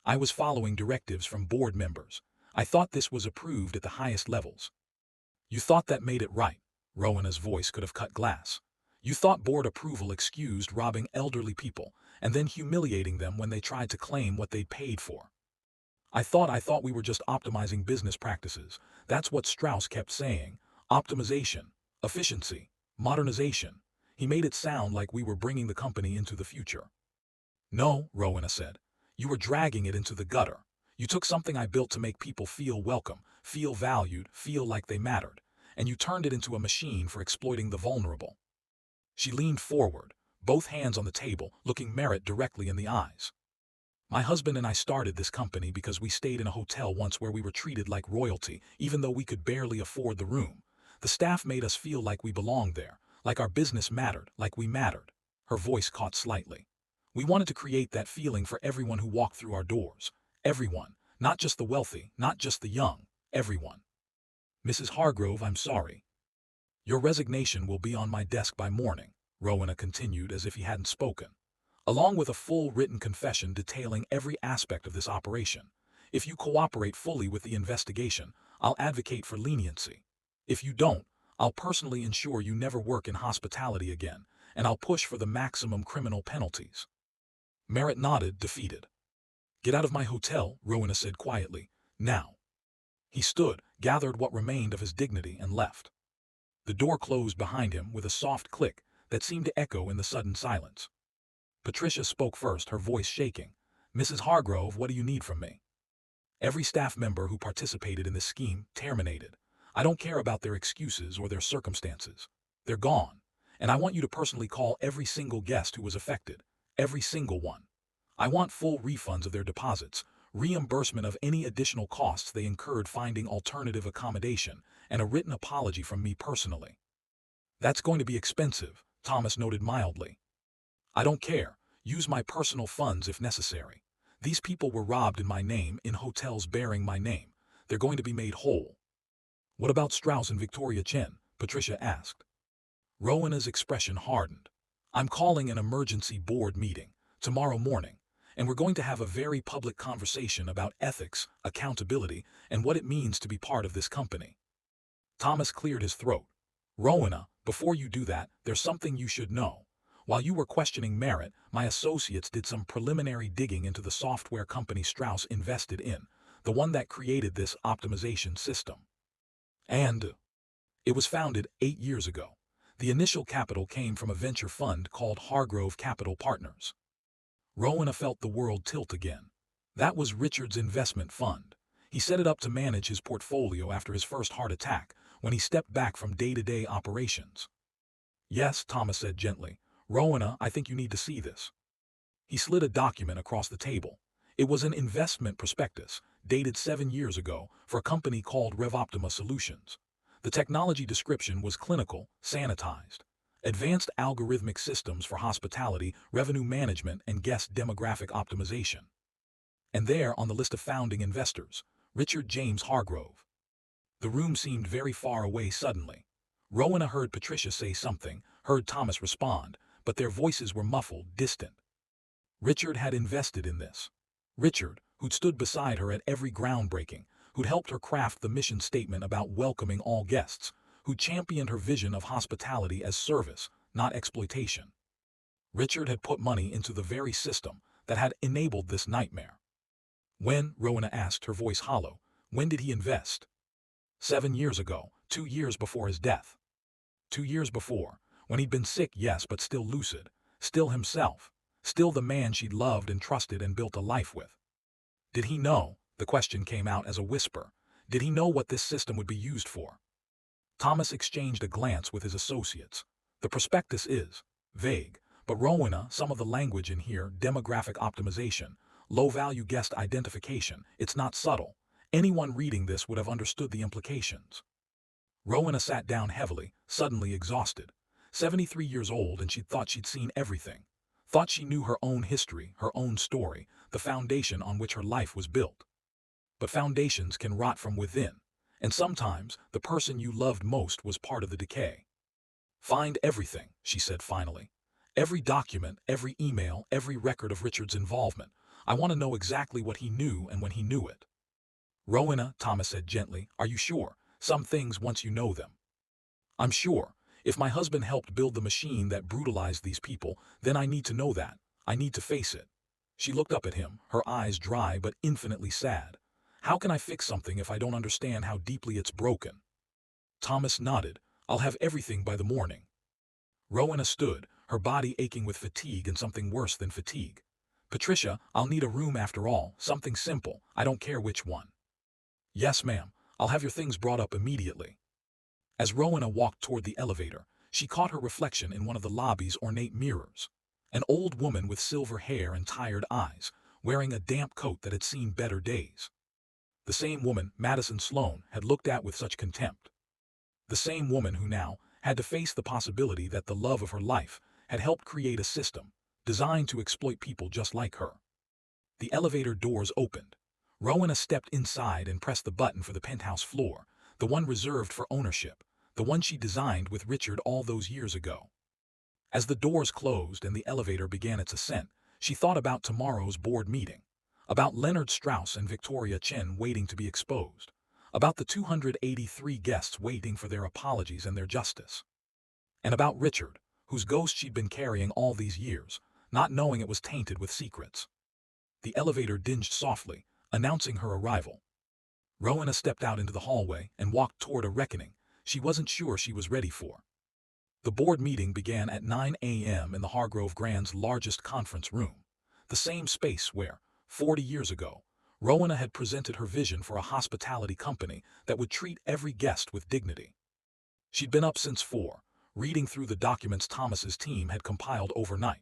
I was following directives from board members. I thought this was approved at the highest levels. You thought that made it right. Rowena's voice could have cut glass. You thought board approval excused robbing elderly people and then humiliating them when they tried to claim what they'd paid for. I thought we were just optimizing business practices. That's what Strauss kept saying. Optimization, efficiency, modernization. He made it sound like we were bringing the company into the future. No, Rowena said. You were dragging it into the gutter. You took something I built to make people feel welcome, feel valued, feel like they mattered, and you turned it into a machine for exploiting the vulnerable. She leaned forward, both hands on the table, looking Merritt directly in the eyes. My husband and I started this company because we stayed in a hotel once where we were treated like royalty, even though we could barely afford the room. The staff made us feel like we belonged there, like our business mattered, like we mattered. Her voice caught slightly. We wanted to create that feeling for everyone who walked through our doors. Everyone, not just the wealthy, not just the young, everyone. Mrs. Hargrove, I'm sorry. Your resignation will be on my desk by morning, Rowena continued as if he hadn't spoken, along with a full written confession detailing every aspect of this operation. If you cooperate fully with the investigation, I'll advocate for leniency. If you don't, I'll personally ensure you never work in hospitality again, and I'll push for the maximum criminal penalties. Merritt nodded, defeated. Get out of my hotel, Rowena said quietly. Now. He stood, gathered what remained of his dignity, and left. The door closed behind him with a soft click that seemed to echo in the sudden silence. Patricia spoke first, her voice shaking. Mrs. Hargrove, what do you need from me? Every staff member who participated in this scheme terminated. I don't care about their excuses or their circumstances. They're gone. And I want you to personally call every single guest who was affected. Every single one. I want full refunds of their deposits, reimbursement of any additional costs they incurred finding alternative accommodation, and a written apology from me personally. That's going to be expensive, Thomas noted mildly. I don't care. Use my personal funds if necessary. These people were robbed in my name in hotels bearing my name. They're going to be made whole. What about Strauss and Victoria Chen? Patricia asked. Rowena's expression hardened. I'm calling an emergency board meeting tomorrow morning, and we're going to have a very public conversation about ethics, accountability, and what it means to be part of this company. Thomas cleared his throat. Rowena, before you do that, there's something you should know. While you were questioning Merritt, my associates did some preliminary digging into the software company Strauss invested in, the one that created this optimization system. And it was founded 8 years ago. The initial capital came from a venture fund called Hargrove Capital Partners. Rowena felt the world tilt again. That was Richard's investment fund. He set it up to manage his portfolio after his first heart attack, when he stepped back from day-to-day operations. Yes, Thomas said gently. Rowena, I think you need to see this. He slid a document across the table. It was an investment prospectus, dated 7 years ago, for a company called RevOptima Solutions. The technology description was clinical, sanitized. Advanced algorithmic systems for hospitality, revenue management, and guest demographic optimization. And there, on the list of founding investors, Richard James Hargrove. The room seemed very far away suddenly. Rowena heard Patricia say something, heard Thomas respond, but their voices were muffled, distant. Richard had invested in this. Richard, who'd stood beside her at every groundbreaking, who'd helped her craft the mission statement about welcoming all guests, who championed her vision of hospitality as service, not exploitation. Richard had put money into the very system that had enabled this nightmare. When, Rowena asked, her voice hollow, when did he invest? 7 years ago, 2 years before his death. 2 years before, when he'd been sick, yes, but still lucid, still himself, still the man she'd loved and trusted and built a life with. Did he know? The question came out as a whisper. Did he know what this system would be used for? Thomas exchanged a glance with his associates. The prospectus is vague, but Rowena, some of the language in here, demographic optimization, low-value guest identification, it's not subtle. Anyone reading this would have understood the implications. Rowena sat down heavily, suddenly exhausted. 73 years old, and she'd thought she'd seen everything. Thought she knew her own history, her own story, the foundation on which her life was built. But foundations can rot from within, and sometimes the person you loved most was part of the decay. Find everything, she said finally. Every document, every email, every record of Richard's involvement. I want to know exactly what he knew and when he knew it. Rowena, Thomas said gently, are you sure? Some things once you know them. I'm sure. If my husband helped build the machine that brutalized these people, then I need to know that. I need to face it. She looked up at him, her eyes dry but infinitely sad. How can I fix something if I don't understand how deeply it's broken? Thomas nodded. I'll have everything by the morning. Rowena stood, her body aching with fatigue and something worse than fatigue. Patricia, I'll need a room after all, something simple, I don't care which one. Yes, ma'am, I'll have your things brought up immediately. As Rowena walked toward the elevator, she caught her reflection in one of the lobby's ornate mirrors. An old woman with silver hair and tired eyes, wearing a damp coat that had seen better days. The same woman Madison Sloan had looked at with such contempt. The same woman who now had to face the possibility that the love of her life had helped create a system designed to exploit people just like her. The elevator doors opened. Rowena stepped inside and pressed the button for the penthouse floor, the one reserved for ownership, the one she designed with Richard all those years ago. As the doors closed and the elevator began its ascent, she thought about tomorrow's board meeting, about Leonard Strauss and Victoria Chen waiting to be exposed, about the 283 guests waiting for their apologies and their justice, and about Richard, whose ghost she'd been carrying all these years, not knowing it was tainted with secrets. The elevator dinged softly, announcing her arrival. Rowena stepped out into the hallway and walked toward a reckoning she wasn't sure she was ready for. The board meeting began at 9 a.m. in the Hargrove Grand's largest conference room, the same space where, 40 years ago, Rowena had presented her vision for a hospitality company that would treat every guest with dignity. She'd been up since 4, reading through the documents Thomas's team had compiled overnight.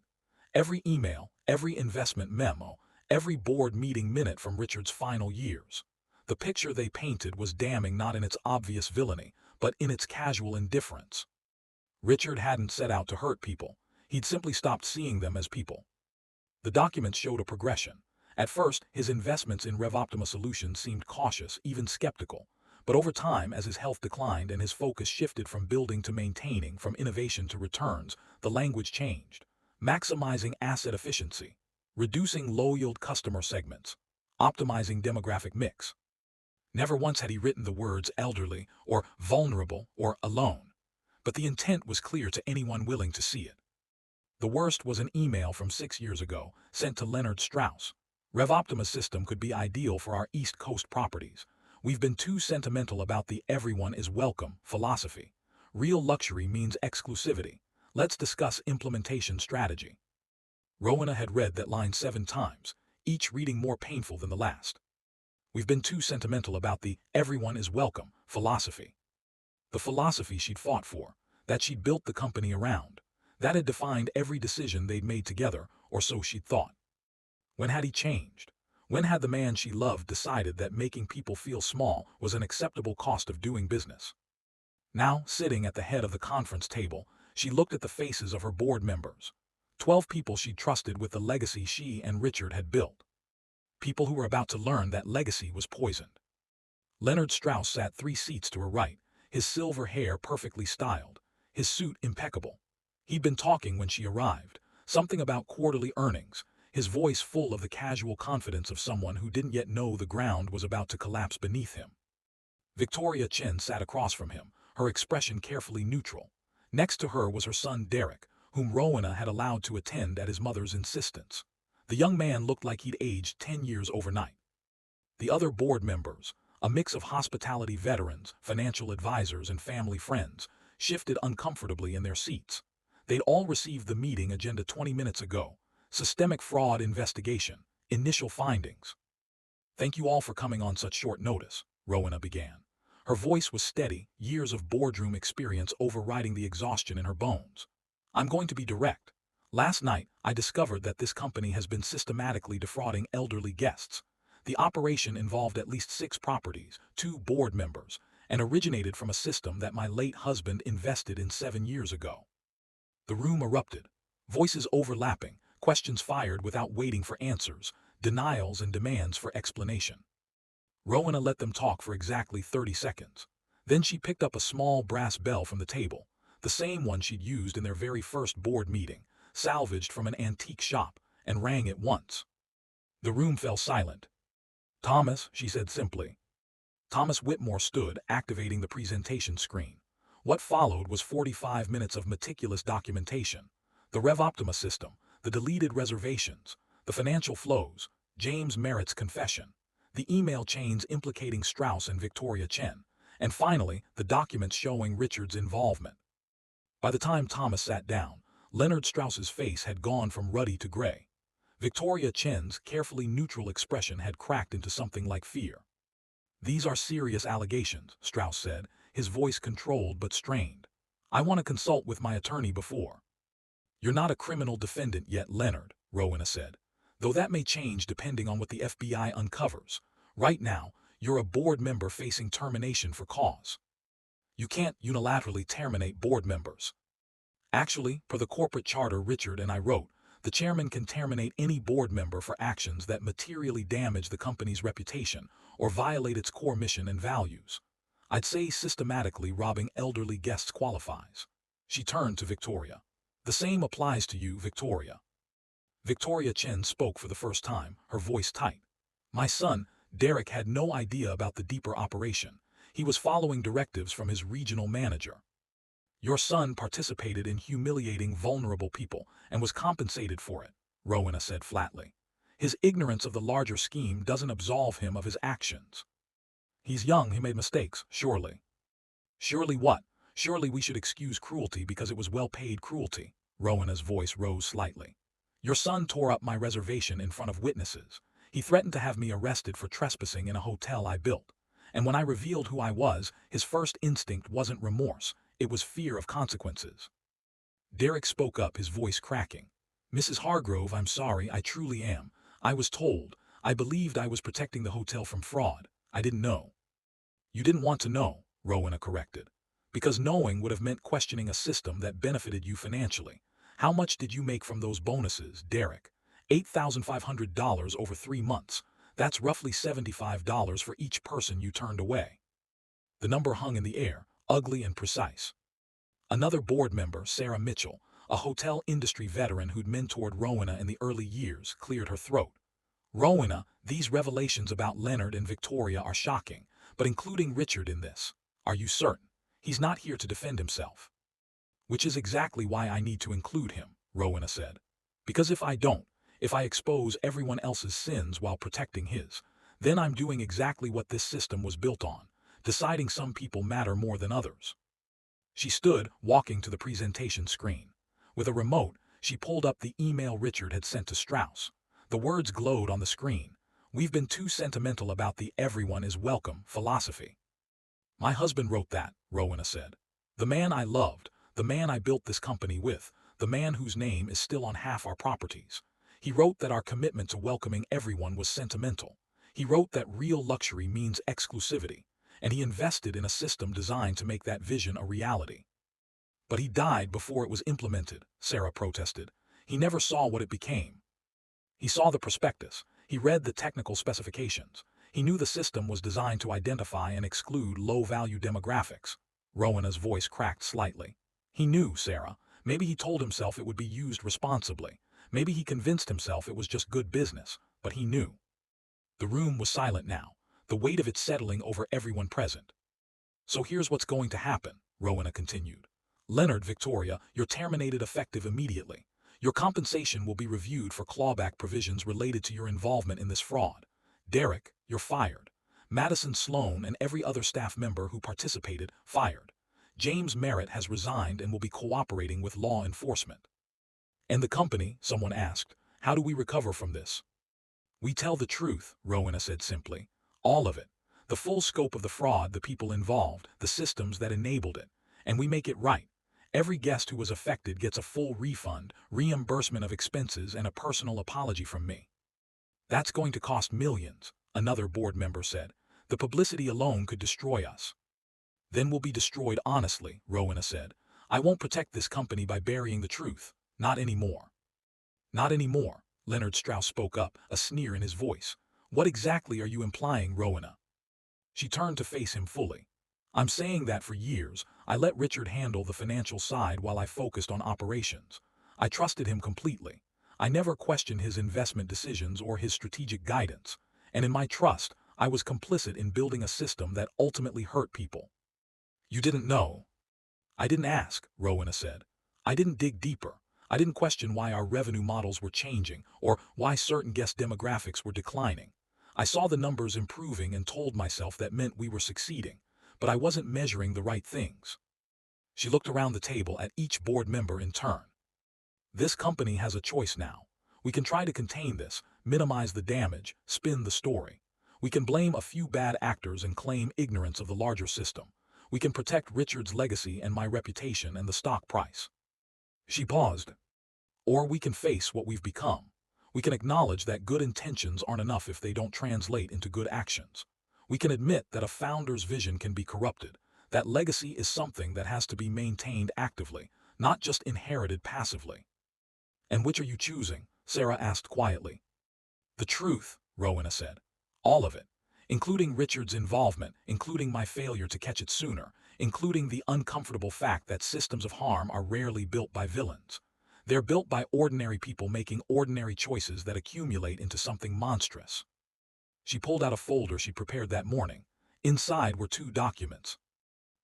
Every email, every investment memo, every board meeting minute from Richard's final years. The picture they painted was damning not in its obvious villainy, but in its casual indifference. Richard hadn't set out to hurt people. He'd simply stopped seeing them as people. The documents showed a progression. At first, his investments in RevOptima Solutions seemed cautious, even skeptical. But over time, as his health declined and his focus shifted from building to maintaining, from innovation to returns, the language changed. Maximizing asset efficiency, reducing low-yield customer segments, optimizing demographic mix. Never once had he written the words elderly, or vulnerable, or alone. But the intent was clear to anyone willing to see it. The worst was an email from 6 years ago, sent to Leonard Strauss. RevOptima's system could be ideal for our East Coast properties. We've been too sentimental about the everyone is welcome philosophy. Real luxury means exclusivity. Let's discuss implementation strategy. Rowena had read that line 7 times, each reading more painful than the last. We've been too sentimental about the everyone is welcome philosophy. The philosophy she'd fought for, that she'd built the company around, that had defined every decision they'd made together, or so she'd thought. When had he changed? When had the man she loved decided that making people feel small was an acceptable cost of doing business? Now, sitting at the head of the conference table, she looked at the faces of her board members. 12 people she trusted with the legacy she and Richard had built. People who were about to learn that legacy was poisoned. Leonard Strauss sat 3 seats to her right, his silver hair perfectly styled, his suit impeccable. He'd been talking when she arrived, something about quarterly earnings, his voice full of the casual confidence of someone who didn't yet know the ground was about to collapse beneath him. Victoria Chen sat across from him, her expression carefully neutral. Next to her was her son Derek, whom Rowena had allowed to attend at his mother's insistence. The young man looked like he'd aged 10 years overnight. The other board members, a mix of hospitality veterans, financial advisors, and family friends, shifted uncomfortably in their seats. They'd all received the meeting agenda 20 minutes ago. Systemic fraud investigation, initial findings. Thank you all for coming on such short notice, Rowena began. Her voice was steady, years of boardroom experience overriding the exhaustion in her bones. I'm going to be direct. Last night, I discovered that this company has been systematically defrauding elderly guests. The operation involved at least 6 properties, 2 board members, and originated from a system that my late husband invested in 7 years ago. The room erupted. Voices overlapping, questions fired without waiting for answers, denials and demands for explanation. Rowena let them talk for exactly 30 seconds. Then she picked up a small brass bell from the table, the same one she'd used in their very first board meeting, salvaged from an antique shop, and rang it once. The room fell silent. Thomas, she said simply. Thomas Whitmore stood, activating the presentation screen. What followed was 45 minutes of meticulous documentation. The RevOptima system, the deleted reservations, the financial flows, James Merritt's confession, the email chains implicating Strauss and Victoria Chen, and finally, the documents showing Richard's involvement. By the time Thomas sat down, Leonard Strauss's face had gone from ruddy to gray. Victoria Chen's carefully neutral expression had cracked into something like fear. These are serious allegations, Strauss said, his voice controlled but strained. I want to consult with my attorney before. You're not a criminal defendant yet, Leonard, Rowena said. Though that may change depending on what the FBI uncovers. Right now, you're a board member facing termination for cause. You can't unilaterally terminate board members. Actually, per the corporate charter Richard and I wrote, the chairman can terminate any board member for actions that materially damage the company's reputation or violate its core mission and values. I'd say systematically robbing elderly guests qualifies. She turned to Victoria. The same applies to you, Victoria. Victoria Chen spoke for the first time, her voice tight. My son, Derek, had no idea about the deeper operation. He was following directives from his regional manager. Your son participated in humiliating vulnerable people and was compensated for it, Rowena said flatly. His ignorance of the larger scheme doesn't absolve him of his actions. He's young, he made mistakes, surely. Surely what? Surely we should excuse cruelty because it was well-paid cruelty. Rowena's voice rose slightly. Your son tore up my reservation in front of witnesses. He threatened to have me arrested for trespassing in a hotel I built. And when I revealed who I was, his first instinct wasn't remorse, it was fear of consequences. Derek spoke up, his voice cracking. Mrs. Hargrove, I'm sorry, I truly am. I was told. I believed I was protecting the hotel from fraud. I didn't know. You didn't want to know, Rowena corrected. Because knowing would have meant questioning a system that benefited you financially. How much did you make from those bonuses, Derek? $8,500 over 3 months. That's roughly $75 for each person you turned away. The number hung in the air, ugly and precise. Another board member, Sarah Mitchell, a hotel industry veteran who'd mentored Rowena in the early years, cleared her throat. Rowena, these revelations about Leonard and Victoria are shocking, but including Richard in this. Are you certain? He's not here to defend himself. Which is exactly why I need to include him, Rowena said. Because if I don't, if I expose everyone else's sins while protecting his, then I'm doing exactly what this system was built on, deciding some people matter more than others. She stood, walking to the presentation screen. With a remote, she pulled up the email Richard had sent to Strauss. The words glowed on the screen. We've been too sentimental about the everyone is welcome philosophy. My husband wrote that, Rowena said. The man I loved, the man I built this company with, the man whose name is still on half our properties. He wrote that our commitment to welcoming everyone was sentimental. He wrote that real luxury means exclusivity, and he invested in a system designed to make that vision a reality. But he died before it was implemented, Sarah protested. He never saw what it became. He saw the prospectus. He read the technical specifications. He knew the system was designed to identify and exclude low-value demographics. Rowena's voice cracked slightly. He knew, Sarah. Maybe he told himself it would be used responsibly. Maybe he convinced himself it was just good business, but he knew. The room was silent now, the weight of it settling over everyone present. So here's what's going to happen, Rowena continued. Leonard, Victoria, you're terminated effective immediately. Your compensation will be reviewed for clawback provisions related to your involvement in this fraud. Derek, you're fired. Madison Sloan and every other staff member who participated, fired. James Merritt has resigned and will be cooperating with law enforcement. And the company, someone asked, how do we recover from this? We tell the truth, Rowena said simply. All of it. The full scope of the fraud, the people involved, the systems that enabled it. And we make it right. Every guest who was affected gets a full refund, reimbursement of expenses, and a personal apology from me. That's going to cost millions, another board member said. The publicity alone could destroy us. Then we'll be destroyed honestly, Rowena said. I won't protect this company by burying the truth. Not anymore. Not anymore, Leonard Strauss spoke up, a sneer in his voice. What exactly are you implying, Rowena? She turned to face him fully. I'm saying that for years, I let Richard handle the financial side while I focused on operations. I trusted him completely. I never questioned his investment decisions or his strategic guidance. And in my trust, I was complicit in building a system that ultimately hurt people. You didn't know. I didn't ask, Rowena said. I didn't dig deeper. I didn't question why our revenue models were changing or why certain guest demographics were declining. I saw the numbers improving and told myself that meant we were succeeding, but I wasn't measuring the right things. She looked around the table at each board member in turn. This company has a choice now. We can try to contain this, minimize the damage, spin the story. We can blame a few bad actors and claim ignorance of the larger system. We can protect Richard's legacy and my reputation and the stock price. She paused. Or we can face what we've become. We can acknowledge that good intentions aren't enough if they don't translate into good actions. We can admit that a founder's vision can be corrupted, that legacy is something that has to be maintained actively, not just inherited passively. "And which are you choosing?" Sarah asked quietly. "The truth," Rowena said. "All of it. Including Richard's involvement, including my failure to catch it sooner, including the uncomfortable fact that systems of harm are rarely built by villains. They're built by ordinary people making ordinary choices that accumulate into something monstrous." She pulled out a folder she prepared that morning. Inside were 2 documents.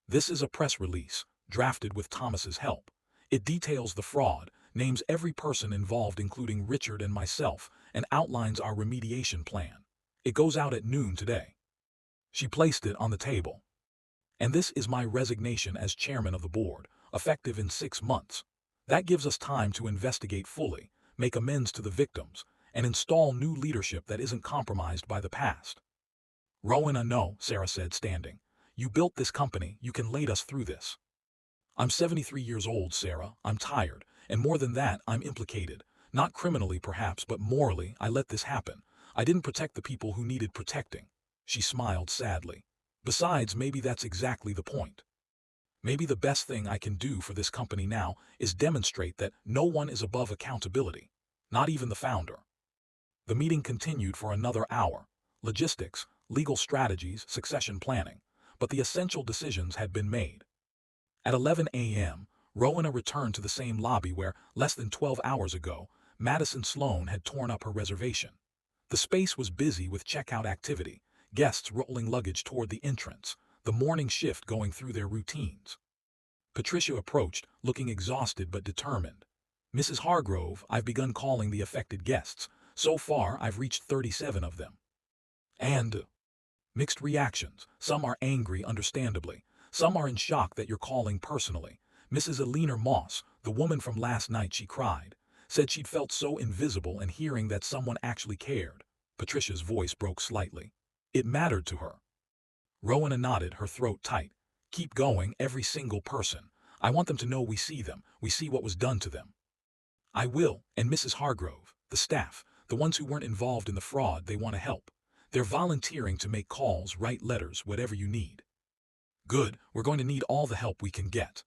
"This is a press release, drafted with Thomas's help. It details the fraud, names every person involved including Richard and myself, and outlines our remediation plan. It goes out at noon today." She placed it on the table. "And this is my resignation as chairman of the board, effective in 6 months. That gives us time to investigate fully, make amends to the victims, and install new leadership that isn't compromised by the past." "Rowena, no," Sarah said, standing. "You built this company, you can lead us through this." "I'm 73 years old, Sarah. I'm tired, and more than that, I'm implicated. Not criminally, perhaps, but morally. I let this happen. I didn't protect the people who needed protecting." She smiled sadly. "Besides, maybe that's exactly the point. Maybe the best thing I can do for this company now is demonstrate that no one is above accountability, not even the founder." The meeting continued for another hour. Logistics, legal strategies, succession planning. But the essential decisions had been made. At 11 a.m., Rowena returned to the same lobby where, less than 12 hours ago, Madison Sloan had torn up her reservation. The space was busy with checkout activity, guests rolling luggage toward the entrance, the morning shift going through their routines. Patricia approached, looking exhausted but determined. "Mrs. Hargrove, I've begun calling the affected guests. So far, I've reached 37 of them." And mixed reactions. Some are angry, understandably. Some are in shock that you're calling personally. Mrs. Eleanor Moss, the woman from last night, she cried. Said she'd felt so invisible, and hearing that someone actually cared. Patricia's voice broke slightly. It mattered to her. Rowena nodded, her throat tight. "Keep going, every single person. I want them to know we see them, we see what was done to them." "I will, and Mrs. Hargrove, the staff, the ones who weren't involved in the fraud, they want to help. They're volunteering to make calls, write letters, whatever you need." "Good, we're going to need all the help we can get."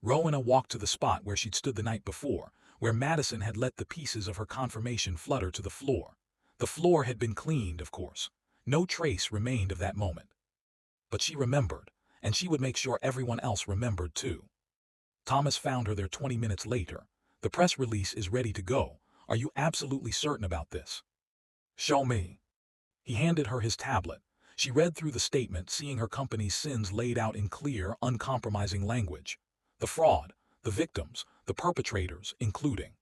Rowena walked to the spot where she'd stood the night before, where Madison had let the pieces of her confirmation flutter to the floor. The floor had been cleaned, of course. No trace remained of that moment. But she remembered, and she would make sure everyone else remembered too. Thomas found her there 20 minutes later. "The press release is ready to go. Are you absolutely certain about this?" "Show me." He handed her his tablet. She read through the statement, seeing her company's sins laid out in clear, uncompromising language. The fraud, the victims, the perpetrators, including.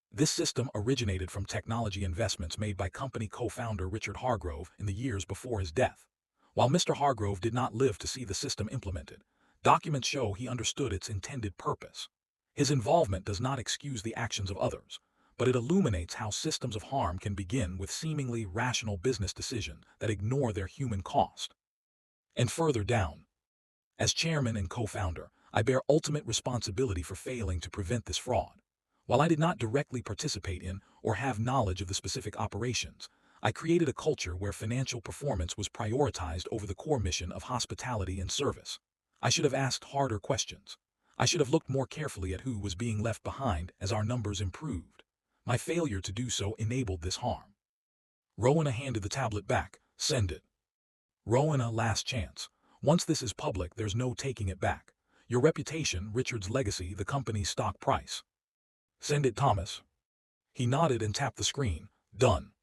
This system originated from technology investments made by company co-founder Richard Hargrove in the years before his death. While Mr. Hargrove did not live to see the system implemented, documents show he understood its intended purpose. His involvement does not excuse the actions of others, but it illuminates how systems of harm can begin with seemingly rational business decisions that ignore their human cost. And further down, "As chairman and co-founder, I bear ultimate responsibility for failing to prevent this fraud. While I did not directly participate in or have knowledge of the specific operations, I created a culture where financial performance was prioritized over the core mission of hospitality and service. I should have asked harder questions. I should have looked more carefully at who was being left behind as our numbers improved. My failure to do so enabled this harm." Rowena handed the tablet back. "Send it." "Rowena, last chance. Once this is public, there's no taking it back. Your reputation, Richard's legacy, the company's stock price." "Send it, Thomas." He nodded and tapped the screen. "Done."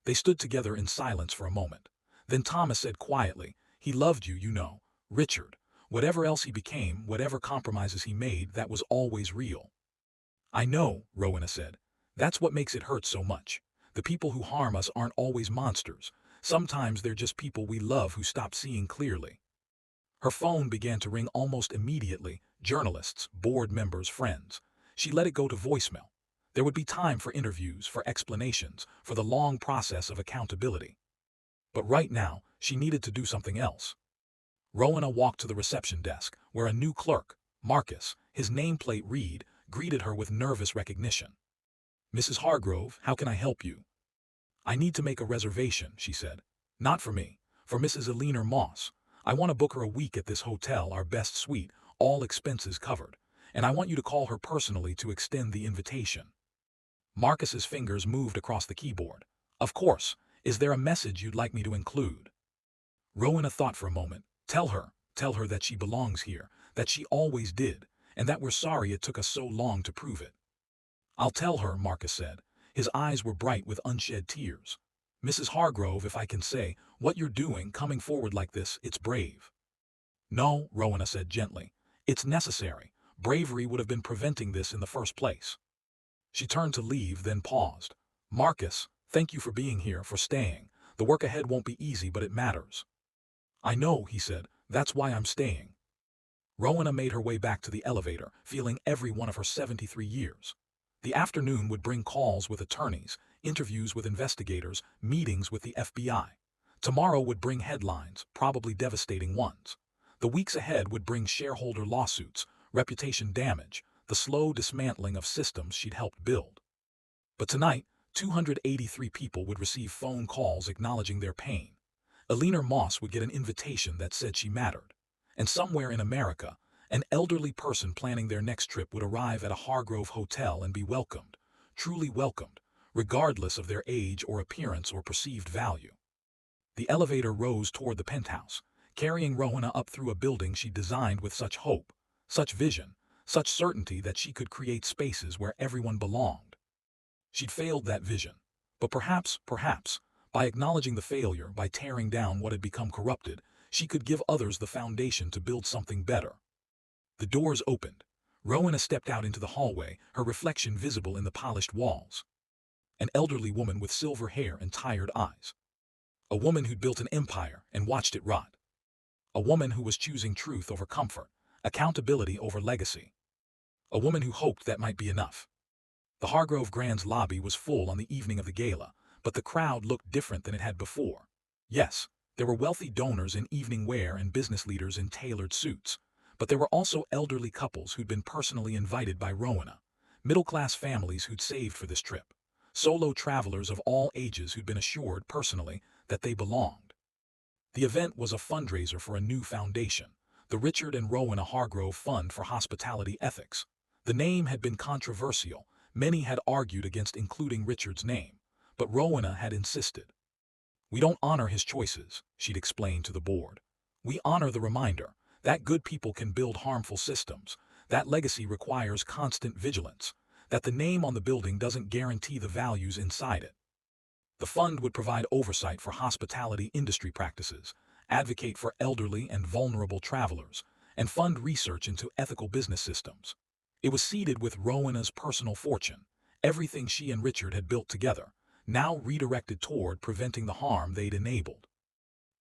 They stood together in silence for a moment. Then Thomas said quietly, "He loved you, you know, Richard. Whatever else he became, whatever compromises he made, that was always real." "I know," Rowena said. "That's what makes it hurt so much. The people who harm us aren't always monsters. Sometimes they're just people we love who stop seeing clearly." Her phone began to ring almost immediately. Journalists, board members, friends. She let it go to voicemail. There would be time for interviews, for explanations, for the long process of accountability. But right now, she needed to do something else. Rowena walked to the reception desk, where a new clerk, Marcus, his nameplate read, greeted her with nervous recognition. "Mrs. Hargrove, how can I help you?" "I need to make a reservation," she said. "Not for me, for Mrs. Eleanor Moss. I want to book her a week at this hotel, our best suite, all expenses covered, and I want you to call her personally to extend the invitation." Marcus's fingers moved across the keyboard. "Of course. Is there a message you'd like me to include?" Rowena thought for a moment. Tell her that she belongs here, that she always did, and that we're sorry it took us so long to prove it." "I'll tell her," Marcus said. His eyes were bright with unshed tears. "Mrs. Hargrove, if I can say, what you're doing, coming forward like this, it's brave." "No," Rowena said gently. "It's necessary. Bravery would have been preventing this in the first place." She turned to leave, then paused. "Marcus, thank you for being here, for staying. The work ahead won't be easy, but it matters." "I know," he said. "That's why I'm staying." Rowena made her way back to the elevator, feeling every one of her 73 years. The afternoon would bring calls with attorneys, interviews with investigators, meetings with the FBI. Tomorrow would bring headlines, probably devastating ones. The weeks ahead would bring shareholder lawsuits, reputation damage, the slow dismantling of systems she'd helped build. But tonight, 283 people would receive phone calls acknowledging their pain. Eleanor Moss would get an invitation that said she mattered. And somewhere in America, an elderly person planning their next trip would arrive at a Hargrove hotel and be welcomed, truly welcomed, regardless of their age or appearance or perceived value. The elevator rose toward the penthouse, carrying Rowena up through a building she designed with such hope, such vision, such certainty that she could create spaces where everyone belonged. She'd failed that vision. But perhaps, by acknowledging the failure, by tearing down what had become corrupted, she could give others the foundation to build something better. The doors opened. Rowena stepped out into the hallway, her reflection visible in the polished walls. An elderly woman with silver hair and tired eyes. A woman who'd built an empire and watched it rot. A woman who was choosing truth over comfort, accountability over legacy. A woman who hoped that might be enough. The Hargrove Grand's lobby was full on the evening of the gala, but the crowd looked different than it had before. Yes, there were wealthy donors in evening wear and business leaders in tailored suits, but there were also elderly couples who'd been personally invited by Rowena, middle-class families who'd saved for this trip, solo travelers of all ages who'd been assured personally that they belonged. The event was a fundraiser for a new foundation, the Richard and Rowena Hargrove Fund for Hospitality Ethics. The name had been controversial. Many had argued against including Richard's name, but Rowena had insisted. "We don't honor his choices," she'd explained to the board. "We honor the reminder that good people can build harmful systems, that legacy requires constant vigilance, that the name on the building doesn't guarantee the values inside it." The fund would provide oversight for hospitality industry practices, advocate for elderly and vulnerable travelers, and fund research into ethical business systems. It was seeded with Rowena's personal fortune, everything she and Richard had built together, now redirected toward preventing the harm they'd enabled.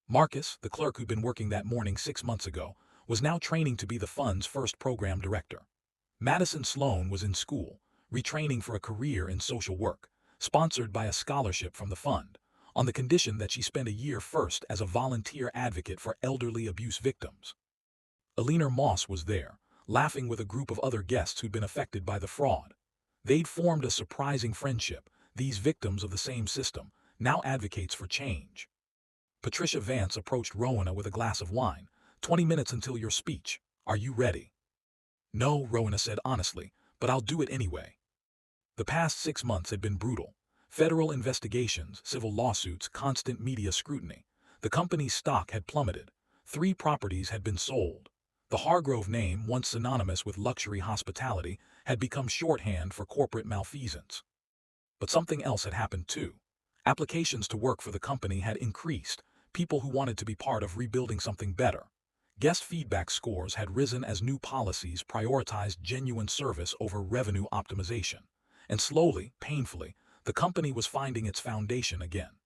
Marcus, the clerk who'd been working that morning 6 months ago, was now training to be the fund's first program director. Madison Sloan was in school, retraining for a career in social work, sponsored by a scholarship from the fund, on the condition that she spend a year first as a volunteer advocate for elderly abuse victims. Eleanor Moss was there, laughing with a group of other guests who'd been affected by the fraud. They'd formed a surprising friendship, these victims of the same system, now advocates for change. Patricia Vance approached Rowena with a glass of wine. 20 minutes until your speech. Are you ready?" "No," Rowena said honestly, "but I'll do it anyway." The past 6 months had been brutal. Federal investigations, civil lawsuits, constant media scrutiny. The company's stock had plummeted. 3 properties had been sold. The Hargrove name, once synonymous with luxury hospitality, had become shorthand for corporate malfeasance. But something else had happened too. Applications to work for the company had increased, people who wanted to be part of rebuilding something better. Guest feedback scores had risen as new policies prioritized genuine service over revenue optimization. And slowly, painfully, the company was finding its foundation again.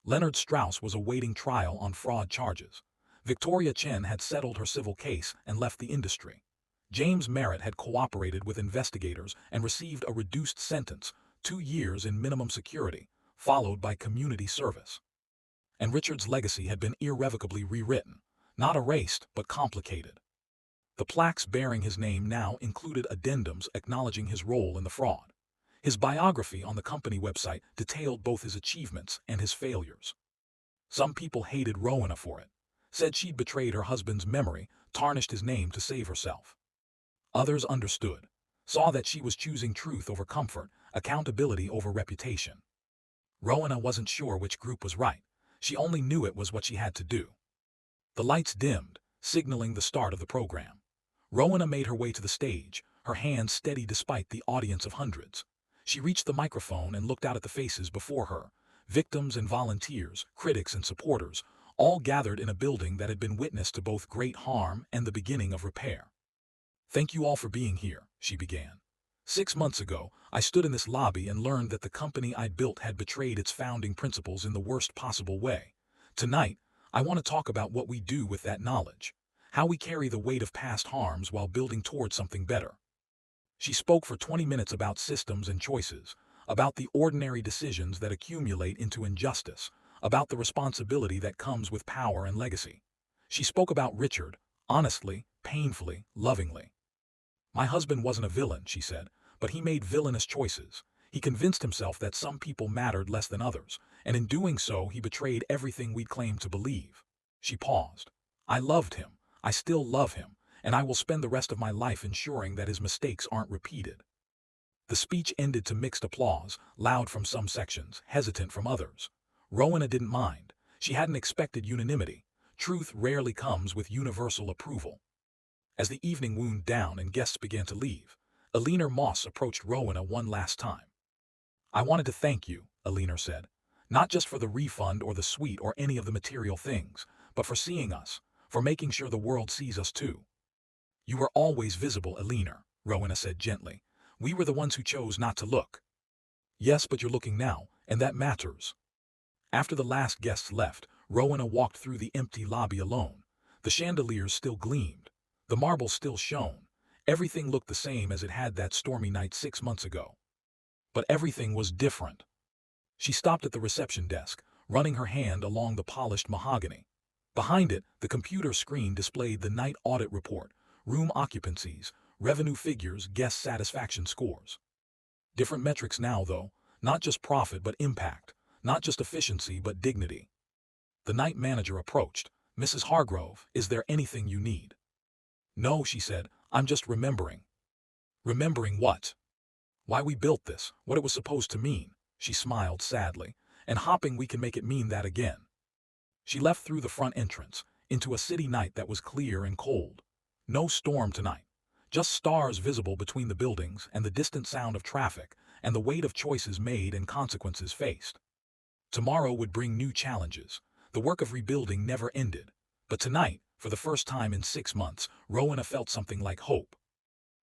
Leonard Strauss was awaiting trial on fraud charges. Victoria Chen had settled her civil case and left the industry. James Merritt had cooperated with investigators and received a reduced sentence, 2 years in minimum security, followed by community service. And Richard's legacy had been irrevocably rewritten, not erased but complicated. The plaques bearing his name now included addendums acknowledging his role in the fraud. His biography on the company website detailed both his achievements and his failures. Some people hated Rowena for it, said she'd betrayed her husband's memory, tarnished his name to save herself. Others understood, saw that she was choosing truth over comfort, accountability over reputation. Rowena wasn't sure which group was right. She only knew it was what she had to do. The lights dimmed, signaling the start of the program. Rowena made her way to the stage, her hands steady despite the audience of hundreds. She reached the microphone and looked out at the faces before her, victims and volunteers, critics and supporters, all gathered in a building that had been witness to both great harm and the beginning of repair. "Thank you all for being here," she began. "6 months ago, I stood in this lobby and learned that the company I'd built had betrayed its founding principles in the worst possible way. Tonight, I want to talk about what we do with that knowledge, how we carry the weight of past harms while building towards something better." She spoke for 20 minutes about systems and choices, about the ordinary decisions that accumulate into injustice, about the responsibility that comes with power and legacy. She spoke about Richard, honestly, painfully, lovingly. "My husband wasn't a villain," she said, "but he made villainous choices. He convinced himself that some people mattered less than others, and in doing so he betrayed everything we'd claimed to believe." She paused. "I loved him. I still love him, and I will spend the rest of my life ensuring that his mistakes aren't repeated." The speech ended to mixed applause, loud from some sections, hesitant from others. Rowena didn't mind. She hadn't expected unanimity. Truth rarely comes with universal approval. As the evening wound down and guests began to leave, Eleanor Moss approached Rowena one last time. "I wanted to thank you," Eleanor said, "not just for the refund or the suite or any of the material things, but for seeing us, for making sure the world sees us too." "You were always visible, Eleanor," Rowena said gently. "We were the ones who chose not to look." "Yes, but you're looking now, and that matters." After the last guests left, Rowena walked through the empty lobby alone. The chandeliers still gleamed. The marble still shone. Everything looked the same as it had that stormy night 6 months ago. But everything was different. She stopped at the reception desk, running her hand along the polished mahogany. Behind it, the computer screen displayed the night audit report, room occupancies, revenue figures, guest satisfaction scores. Different metrics now, though, not just profit but impact, not just efficiency but dignity. The night manager approached. "Mrs. Hargrove, is there anything you need?" "No," she said, "I'm just remembering." "Remembering what?" "Why we built this, what it was supposed to mean." She smiled sadly. "And hoping we can make it mean that again." She left through the front entrance, into a city night that was clear and cold. No storm tonight. Just stars visible between the buildings and the distant sound of traffic and the weight of choices made and consequences faced. Tomorrow would bring new challenges. The work of rebuilding never ended. But tonight, for the first time in 6 months, Rowena felt something like hope.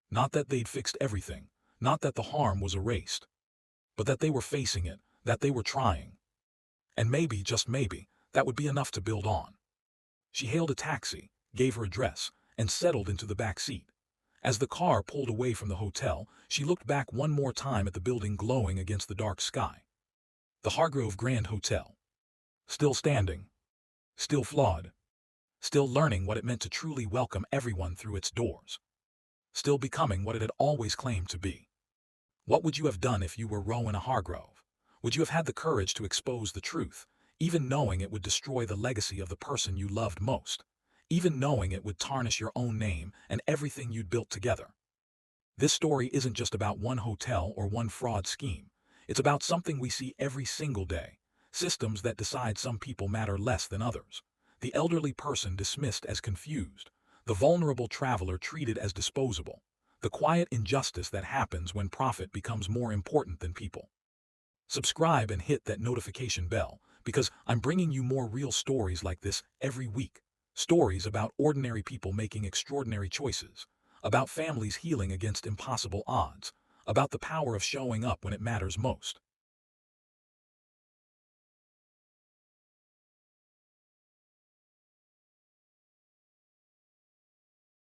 Not that they'd fixed everything, not that the harm was erased, but that they were facing it, that they were trying. And maybe, just maybe, that would be enough to build on. She hailed a taxi, gave her address, and settled into the back seat. As the car pulled away from the hotel, she looked back one more time at the building glowing against the dark sky. The Hargrove Grand Hotel. Still standing. Still flawed. Still learning what it meant to truly welcome everyone through its doors. Still becoming what it had always claimed to be. What would you have done if you were Rowena Hargrove? Would you have had the courage to expose the truth, even knowing it would destroy the legacy of the person you loved most, even knowing it would tarnish your own name and everything you'd built together? This story isn't just about one hotel or one fraud scheme. It's about something we see every single day, systems that decide some people matter less than others, the elderly person dismissed as confused, the vulnerable traveler treated as disposable, the quiet injustice that happens when profit becomes more important than people. Subscribe and hit that notification bell, because I'm bringing you more real stories like this every week. Stories about ordinary people making extraordinary choices, about families healing against impossible odds, about the power of showing up when it matters most.